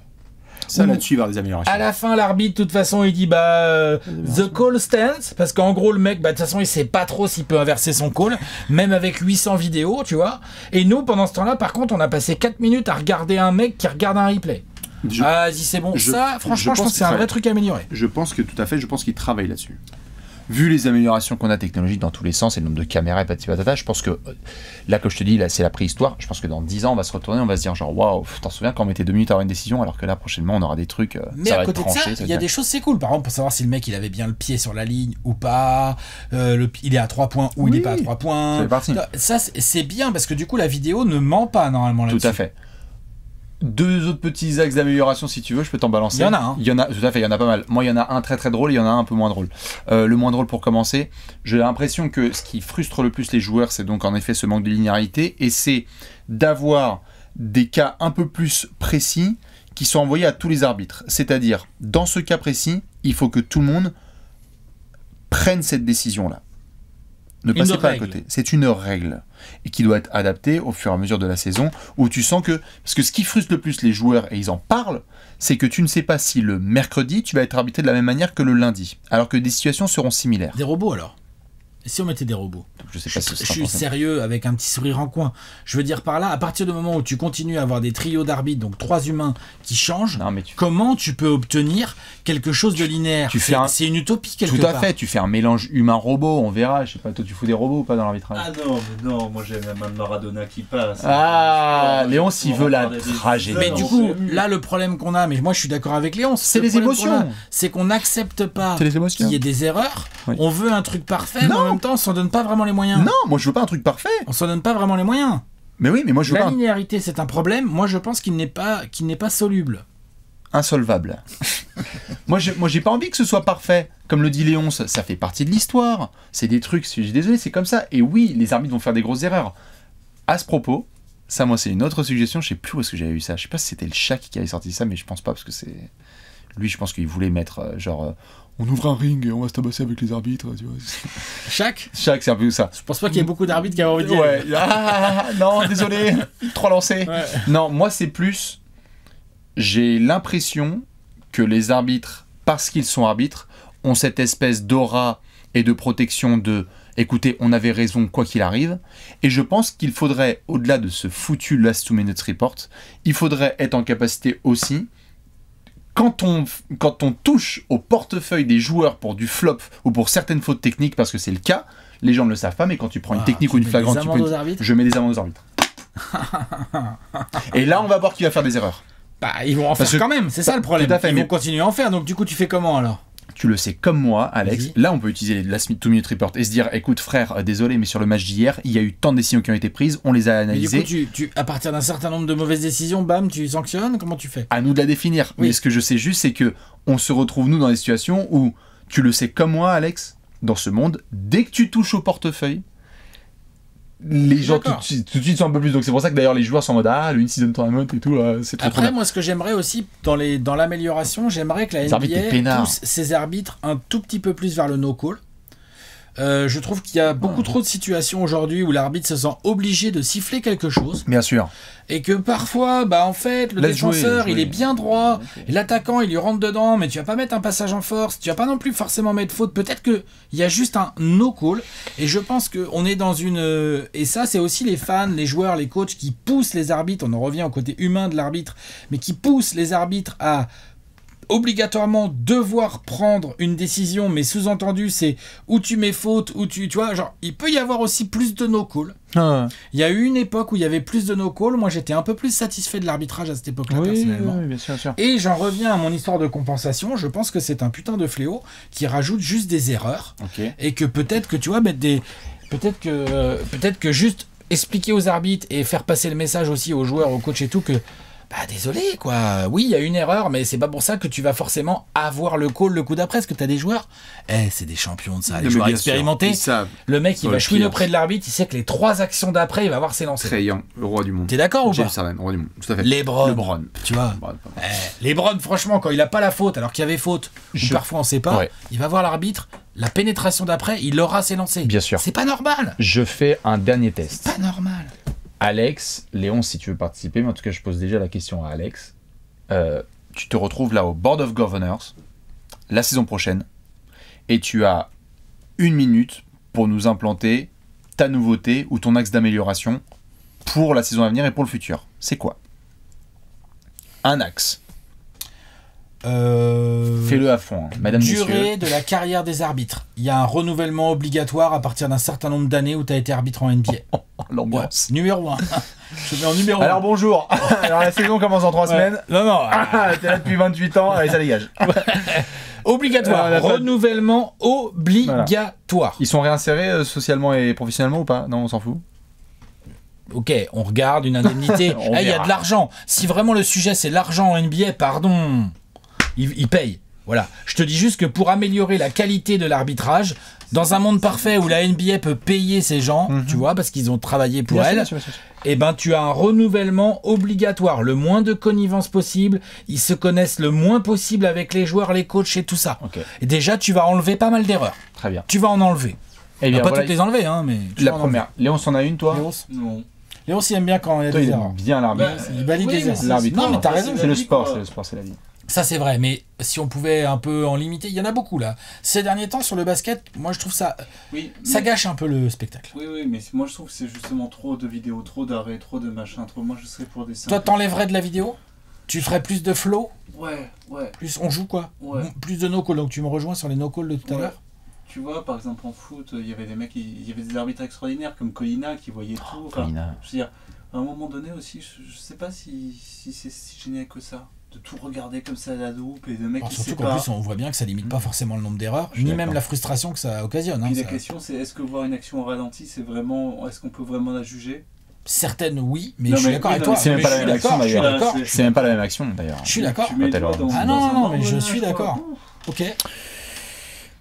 Ça, Ouh. là-dessus, il va y avoir des améliorations. À la fin, l'arbitre, de toute façon, il dit the call stands, parce qu'en gros, le mec, de toute façon, il sait pas trop s'il peut inverser son call, même avec 800 vidéos, tu vois. Et nous, pendant ce temps-là, par contre, on a passé 4 minutes à regarder un mec qui regarde un replay. Je- Vas-y, c'est bon. Ça, franchement, je pense que c'est un vrai truc à améliorer. Je pense que tout à fait, je pense qu'ils travaillent là-dessus. Vu les améliorations qu'on a technologiques dans tous les sens et le nombre de caméras et patati patata, je pense que là, comme je te dis, là c'est la préhistoire. Je pense que dans 10 ans, on va se retourner, on va se dire genre waouh, t'en souviens quand on mettait 2 minutes à avoir une décision, alors que là prochainement on aura des trucs. Mais ça à va côté être de ça, tranché, il y a des choses, c'est cool. Par exemple, pour savoir si le mec il avait bien le pied sur la ligne ou pas, il est à 3 points ou il Oui, est pas à 3 points. ça fait partie. Ça, c'est bien parce que du coup, la vidéo ne ment pas normalement là-dessus. Tout à fait. 2 autres petits axes d'amélioration si tu veux, je peux t'en balancer. Il y en a un. Il y en a, tout à fait, il y en a pas mal. Moi, il y en a un très très drôle, il y en a un peu moins drôle. Le moins drôle pour commencer, j'ai l'impression que ce qui frustre le plus les joueurs, c'est donc en effet ce manque de linéarité, et c'est d'avoir des cas un peu plus précis qui sont envoyés à tous les arbitres. C'est-à-dire, dans ce cas précis, il faut que tout le monde prenne cette décision-là. Ne Une passez pas à règle. côté. C'est une règle. Et qui doit être adaptée au fur et à mesure de la saison, où tu sens que... Parce que ce qui frustre le plus les joueurs, et ils en parlent, c'est que tu ne sais pas si le mercredi, tu vas être arbitré de la même manière que le lundi. Alors que des situations seront similaires. Des robots alors. Et si on mettait des robots? Donc, je sais Je, pas si ce je sera suis forcément- sérieux avec un petit sourire en coin. Je veux dire par là, à partir du moment où tu continues à avoir des trios d'arbitres, donc 3 humains qui changent, Non, mais tu... comment tu peux obtenir quelque chose de linéaire? tu fais un- C'est une utopie quelque Tout part. à fait, tu fais un mélange humain-robot, on verra. Je sais pas, toi tu fous des robots ou pas dans l'arbitrage? Ah non, mais non, moi j'ai la main de Maradona qui passe. Ah, Je Léon, peux s'il en veut la parler des tragédie. Mais heures, du on coup, s'amuse. là le problème qu'on a, mais moi je suis d'accord avec Léon, C'est le les problème qu'on émotions. a, c'est qu'on n'accepte pas C'est les émotions. qu'il y ait des erreurs. Oui. On veut un truc parfait, mais en Non. même temps on s'en donne pas vraiment les moyens. Non, moi je veux pas un truc parfait. On s'en donne pas vraiment les moyens. Mais oui, mais moi je veux La pas un... linéarité, c'est un problème. Moi, je pense qu'il n'est pas soluble. insolvable. moi j'ai pas envie que ce soit parfait. Comme le dit Léon, ça fait partie de l'histoire. C'est des trucs, je suis désolé, c'est comme ça. Et oui, les arbitres vont faire des grosses erreurs. À ce propos, Ça, moi, c'est une autre suggestion. Je sais plus où est-ce que j'avais eu ça. Je sais pas si c'était le Shaq qui avait sorti ça, mais je pense pas parce que c'est. Lui, je pense qu'il voulait mettre on ouvre un ring et on va se tabasser avec les arbitres, tu vois. Chaque Shaq, c'est un peu ça. Je pense pas qu'il y ait beaucoup d'arbitres qui avaient envie de dire. Ouais. Ah, non, désolé. 3 lancés. Ouais. Non, moi, c'est plus. J'ai l'impression que les arbitres, parce qu'ils sont arbitres, ont cette espèce d'aura et de protection de. Écoutez, on avait raison quoi qu'il arrive. Et je pense qu'il faudrait, au-delà de ce foutu Last 2 Minutes Report, il faudrait être en capacité aussi, quand on touche au portefeuille des joueurs pour du flop ou pour certaines fautes techniques, parce que c'est le cas, les gens ne le savent pas, mais quand tu prends une technique ou une flagrante, je mets des amendes aux arbitres. Et là, on va voir qui va faire des erreurs. Bah, ils vont en faire quand même, c'est ça le problème. Tout à fait, ils vont continuer à en faire, donc du coup, tu fais comment alors ? Tu le sais comme moi, Alex. Vas-y. Là, on peut utiliser la 2 Minute Report et se dire, écoute frère, désolé, mais sur le match d'hier, il y a eu tant de décisions qui ont été prises, on les a Mais du analysées. coup, à partir d'un certain nombre de mauvaises décisions, bam, tu sanctionnes ? Comment tu fais ? À nous de la définir. Oui. Mais ce que je sais juste, c'est que on se retrouve, nous, dans des situations où, tu le sais comme moi, Alex, dans ce monde, dès que tu touches au portefeuille, les gens tout de suite sont un peu plus. Donc c'est pour ça que d'ailleurs les joueurs sont en mode le in-season tournament et tout, là, c'est trop Après, bien. moi, ce que j'aimerais aussi dans l'amélioration, j'aimerais que la Les arbitres, t'es NBA peinard. pousse ses arbitres un tout petit peu plus vers le no-call. Je trouve qu'il y a beaucoup trop de situations aujourd'hui où l'arbitre se sent obligé de siffler quelque chose Bien sûr. et que parfois, bah en fait, le Laisse défenseur jouer. il est bien droit et l'attaquant il lui rentre dedans, mais tu vas pas mettre un passage en force, tu vas pas non plus forcément mettre faute. Peut-être que il y a juste un no call et je pense que on est dans une et ça c'est aussi les fans, les joueurs, les coachs qui poussent les arbitres. On en revient au côté humain de l'arbitre, mais qui poussent les arbitres à obligatoirement devoir prendre une décision, mais sous-entendu c'est où tu mets faute, où tu vois, genre il peut y avoir aussi plus de no-call. Il y a eu une époque où il y avait plus de no-call, moi j'étais un peu plus satisfait de l'arbitrage à cette époque-là personnellement. Oui, bien sûr, bien sûr. Et j'en reviens à mon histoire de compensation, je pense que c'est un putain de fléau qui rajoute juste des erreurs, Ok. et que peut-être que tu vois mettre des... Peut-être que juste expliquer aux arbitres et faire passer le message aussi aux joueurs, aux coachs et tout que bah désolé quoi, oui il y a une erreur mais c'est pas pour ça que tu vas forcément avoir le call le coup d'après, parce que t'as des joueurs, c'est des champions de ça, les Non, mais joueurs bien sûr, expérimentés, ils savent. le mec il Paul va chouiner Pierce. auprès de l'arbitre, il sait que les 3 actions d'après il va avoir ses lancers. Trae Young, le roi du monde. T'es d'accord ou James pas? Harden, roi du monde. Tout à fait. LeBron. Tu vois, LeBron franchement quand il a pas la faute alors qu'il y avait faute, ou parfois on sait pas, Ouais. il va voir l'arbitre, la pénétration d'après il aura ses lancers. Bien sûr. C'est pas normal. Je fais un dernier test. Pas normal. Alex, Léon, si tu veux participer, mais en tout cas, je pose déjà la question à Alex. Tu te retrouves là au Board of Governors la saison prochaine et tu as 1 minute pour nous implanter ta nouveauté ou ton axe d'amélioration pour la saison à venir et pour le futur. C'est quoi? Un axe. Fais-le à fond, hein. Madame, Durée messieurs. de la carrière des arbitres. Il y a un renouvellement obligatoire à partir d'un certain nombre d'années où tu as été arbitre en NBA. L'ambiance. Numéro 1. Je mets en numéro 1. Alors bonjour. Alors la saison commence en 3 semaines. Non, non. T'es là depuis 28 ans, allez ça dégage. Obligatoire. Renouvellement obligatoire. Ils sont réinsérés socialement et professionnellement ou pas? Non, on s'en fout. Ok, on regarde une indemnité. On Il y a verra. de l'argent. Si vraiment le sujet c'est l'argent en NBA, pardon, ils payent. Voilà. Je te dis juste que pour améliorer la qualité de l'arbitrage, dans un monde parfait où la NBA peut payer ces gens, tu vois, parce qu'ils ont travaillé pour elle, et ben tu as un renouvellement obligatoire, le moins de connivence possible, ils se connaissent le moins possible avec les joueurs, les coachs et tout ça. Ok. Et déjà tu vas enlever pas mal d'erreurs. Très bien. Tu vas en enlever. Eh On bien, va pas voilà, toutes les enlever, hein, mais tu la vas en première. Léon, s'en a une, toi? enlever. Non. Léon, il aime bien quand il y a Toi, des il erreurs. aime bien l'arbitre. Il valide Oui, les mais erreurs. c'est- L'arbitre. Non, mais t'as c'est raison. la C'est le vie, sport, quoi. c'est le sport, c'est la vie. Ça c'est vrai, mais si on pouvait un peu en limiter, il y en a beaucoup là. Ces derniers temps sur le basket, moi je trouve ça Oui, gâche un peu le spectacle. Oui, mais moi je trouve que c'est justement trop de vidéos, trop d'arrêts, trop de machin, trop. Moi je serais pour des simples. Toi t'enlèverais de la vidéo? Tu ferais plus de flow? Ouais. Plus on joue quoi? Ouais. Plus de no-call, donc tu me rejoins sur les no-call de tout à Ouais. l'heure? Tu vois, par exemple en foot, il y avait des mecs, il y avait des arbitres extraordinaires comme Colina qui voyaient tout. Enfin, Colina. je veux dire, à un moment donné aussi, je sais pas si c'est si génial que ça, de tout regarder comme ça à la loupe et de mecs Alors, qui surtout savent qu'en pas. plus on voit bien que ça limite pas forcément le nombre d'erreurs, Je suis ni même d'accord. la frustration que ça occasionne. hein, Puis la ça- question c'est est-ce que voir une action au ralenti, c'est vraiment, est-ce qu'on peut vraiment la juger? Certaines oui, mais Non, je suis mais- d'accord oui, avec non, toi. c'est même mais pas je la suis même action, d'accord, je suis d'ailleurs. d'accord. C'est même pas la même action, d'ailleurs. Je suis d'accord. Tu mets le Quand doigt elle dans- Ah dans non, un non, mais je engrenage, suis quoi. d'accord. Ok.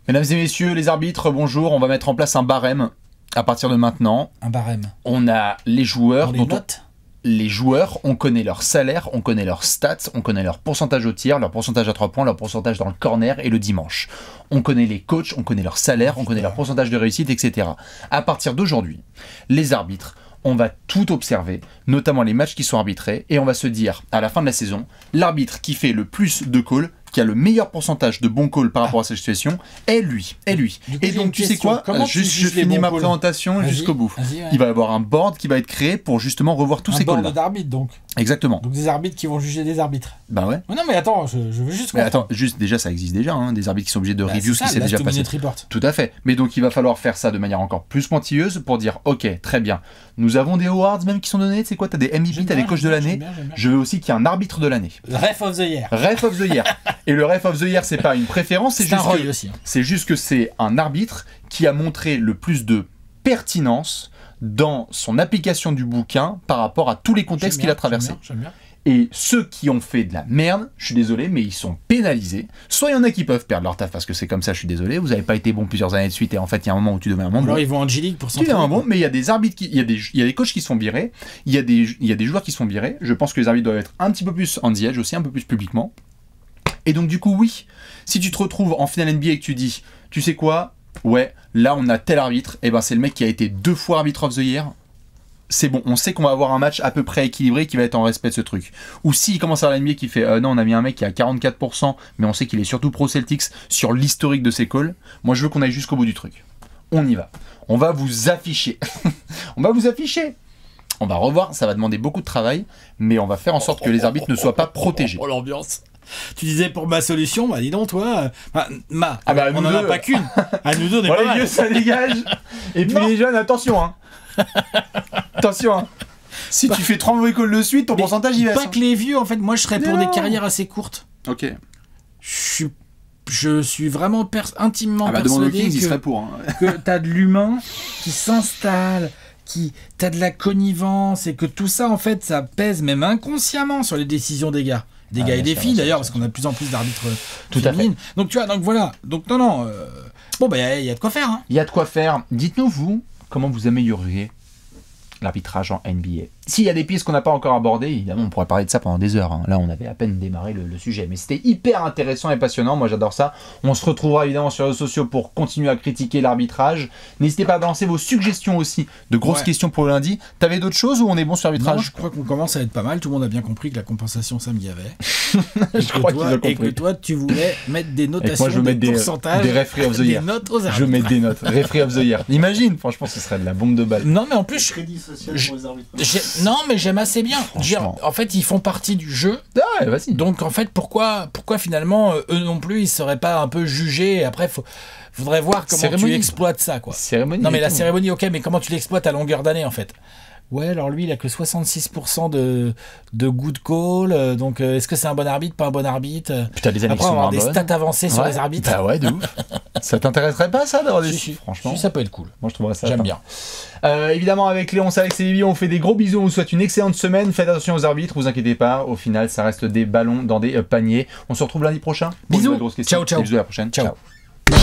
Mesdames et messieurs, les arbitres, bonjour. On va mettre en place un barème à partir de maintenant. Un barème. On a les joueurs Pour les dont on- notes. les joueurs, on connaît leur salaire, on connaît leurs stats, on connaît leur pourcentage au tir, leur pourcentage à 3 points, leur pourcentage dans le corner et le dimanche. On connaît les coachs, on connaît leur salaire, on connaît leur pourcentage de réussite, etc. À partir d'aujourd'hui, les arbitres, on va tout observer, notamment les matchs qui sont arbitrés, et on va se dire, à la fin de la saison, l'arbitre qui fait le plus de calls, qui a le meilleur pourcentage de bons calls par rapport à cette situation, est lui. Et donc, tu sais quoi, juste je finis ma présentation jusqu'au bout. Il va y avoir un board qui va être créé pour justement revoir tous ces calls-là. Un board d'arbitres, donc. Exactement. Donc des arbitres qui vont juger des arbitres. Bah ouais. Non mais attends, je veux juste... Mais attends, juste déjà ça existe déjà, hein, des arbitres qui sont obligés de review ce qui s'est déjà passé. Report. Tout à fait. Mais donc il va falloir faire ça de manière encore plus pointilleuse pour dire ok, très bien. Nous avons des awards même qui sont donnés, tu sais quoi, t'as des MVP, t'as des coachs de l'année. Je veux aussi qu'il y ait un arbitre de l'année. Ref of the year. Ref of the year. Et le ref of the year, c'est pas une préférence, c'est juste que c'est un arbitre qui a montré le plus de pertinence dans son application du bouquin par rapport à tous les contextes qu'il a traversés. J'aime bien. Et ceux qui ont fait de la merde, je suis désolé, mais ils sont pénalisés. Soit il y en a qui peuvent perdre leur taf parce que c'est comme ça, je suis désolé, vous n'avez pas été bon plusieurs années de suite et en fait il y a un moment où tu deviens un bon. Alors ils vont en G-League pour s'entraîner. Tu deviens un bon, mais il y a des arbitres, il y a des coachs qui se font virer, il y a des joueurs qui se font virer. Je pense que les arbitres doivent être un petit peu plus on the edge aussi, un peu plus publiquement. Et donc du coup, oui, si tu te retrouves en finale NBA et que tu dis, tu sais quoi, ouais, là on a tel arbitre, et ben c'est le mec qui a été 2 fois arbitre of the year. C'est bon, on sait qu'on va avoir un match à peu près équilibré qui va être en respect de ce truc. Ou s'il commence à la NBA qui fait non, on a mis un mec qui a 44%, mais on sait qu'il est surtout pro Celtics sur l'historique de ses calls, moi je veux qu'on aille jusqu'au bout du truc. On y va. On va vous afficher. On va vous afficher. On va revoir, ça va demander beaucoup de travail, mais on va faire en sorte que les arbitres ne soient pas protégés. Oh l'ambiance. Tu disais pour ma solution, bah dis donc toi, on n'en a pas qu'une. À nous deux, on est pas mal. Les vieux, ça dégage. Et puis les jeunes, attention, hein. Attention, hein. Si tu fais 3 mauvais calls de suite, ton pourcentage il va. Pas que les vieux, en fait, moi je serais pour des carrières assez courtes. Ok. Je suis vraiment intimement persuadé que t'as de l'humain qui s'installe, t'as de la connivence et que tout ça, en fait, ça pèse même inconsciemment sur les décisions des gars. Des gars et des filles d'ailleurs, parce qu'on a de plus en plus d'arbitres féminines. Donc tu vois, donc voilà. Donc non. Bon, bah il y a de quoi faire. Hein. Il y a de quoi faire. Dites-nous, vous, comment vous amélioreriez l'arbitrage en NBA. S'il y a des pistes qu'on n'a pas encore abordées, évidemment, on pourrait parler de ça pendant des heures. Hein. Là, on avait à peine démarré le sujet. Mais c'était hyper intéressant et passionnant. Moi, j'adore ça. On se retrouvera évidemment sur les réseaux sociaux pour continuer à critiquer l'arbitrage. N'hésitez pas à balancer vos suggestions aussi de grosses questions pour le lundi. T'avais d'autres choses ou on est bon sur l'arbitrage? Non, je crois qu'on commence à être pas mal. Tout le monde a bien compris que la compensation, ça me gavait. Je crois qu'ils ont compris. Et que toi, tu voulais mettre des notations, moi, je veux des pourcentages, des referees of the year. Des notes aux arbitres. Je veux mettre des notes. Referee of the year. Imagine, franchement, ce serait de la bombe de balle. Non, mais en plus, Crédit social pour les arbitres. Non, mais j'aime assez bien. En fait, ils font partie du jeu. Ah, ouais, vas-y. Donc, en fait, pourquoi finalement, eux non plus, ils seraient pas un peu jugés? Après, faudrait voir comment tu exploites ça, quoi. Cérémonie. Non, mais la cérémonie, ok, mais comment tu l'exploites à longueur d'année, en fait? Ouais, alors lui, il a que 66% de good call. Donc, est-ce que c'est un bon arbitre, pas un bon arbitre? Putain, les années Après, on va avoir des stats avancées sur les arbitres. Bah ouais, de ouf. Ça t'intéresserait pas, ça, d'avoir des chiffres? Franchement. Si, ça peut être cool. Moi, je trouverais ça. J'aime bien. Évidemment, avec Léon, Alex et Vivi, on fait des gros bisous. On vous souhaite une excellente semaine. Faites attention aux arbitres, vous inquiétez pas. Au final, ça reste des ballons dans des paniers. On se retrouve lundi prochain. Bisous. Ciao, ciao. Bisous, à la prochaine. Ciao. Ciao.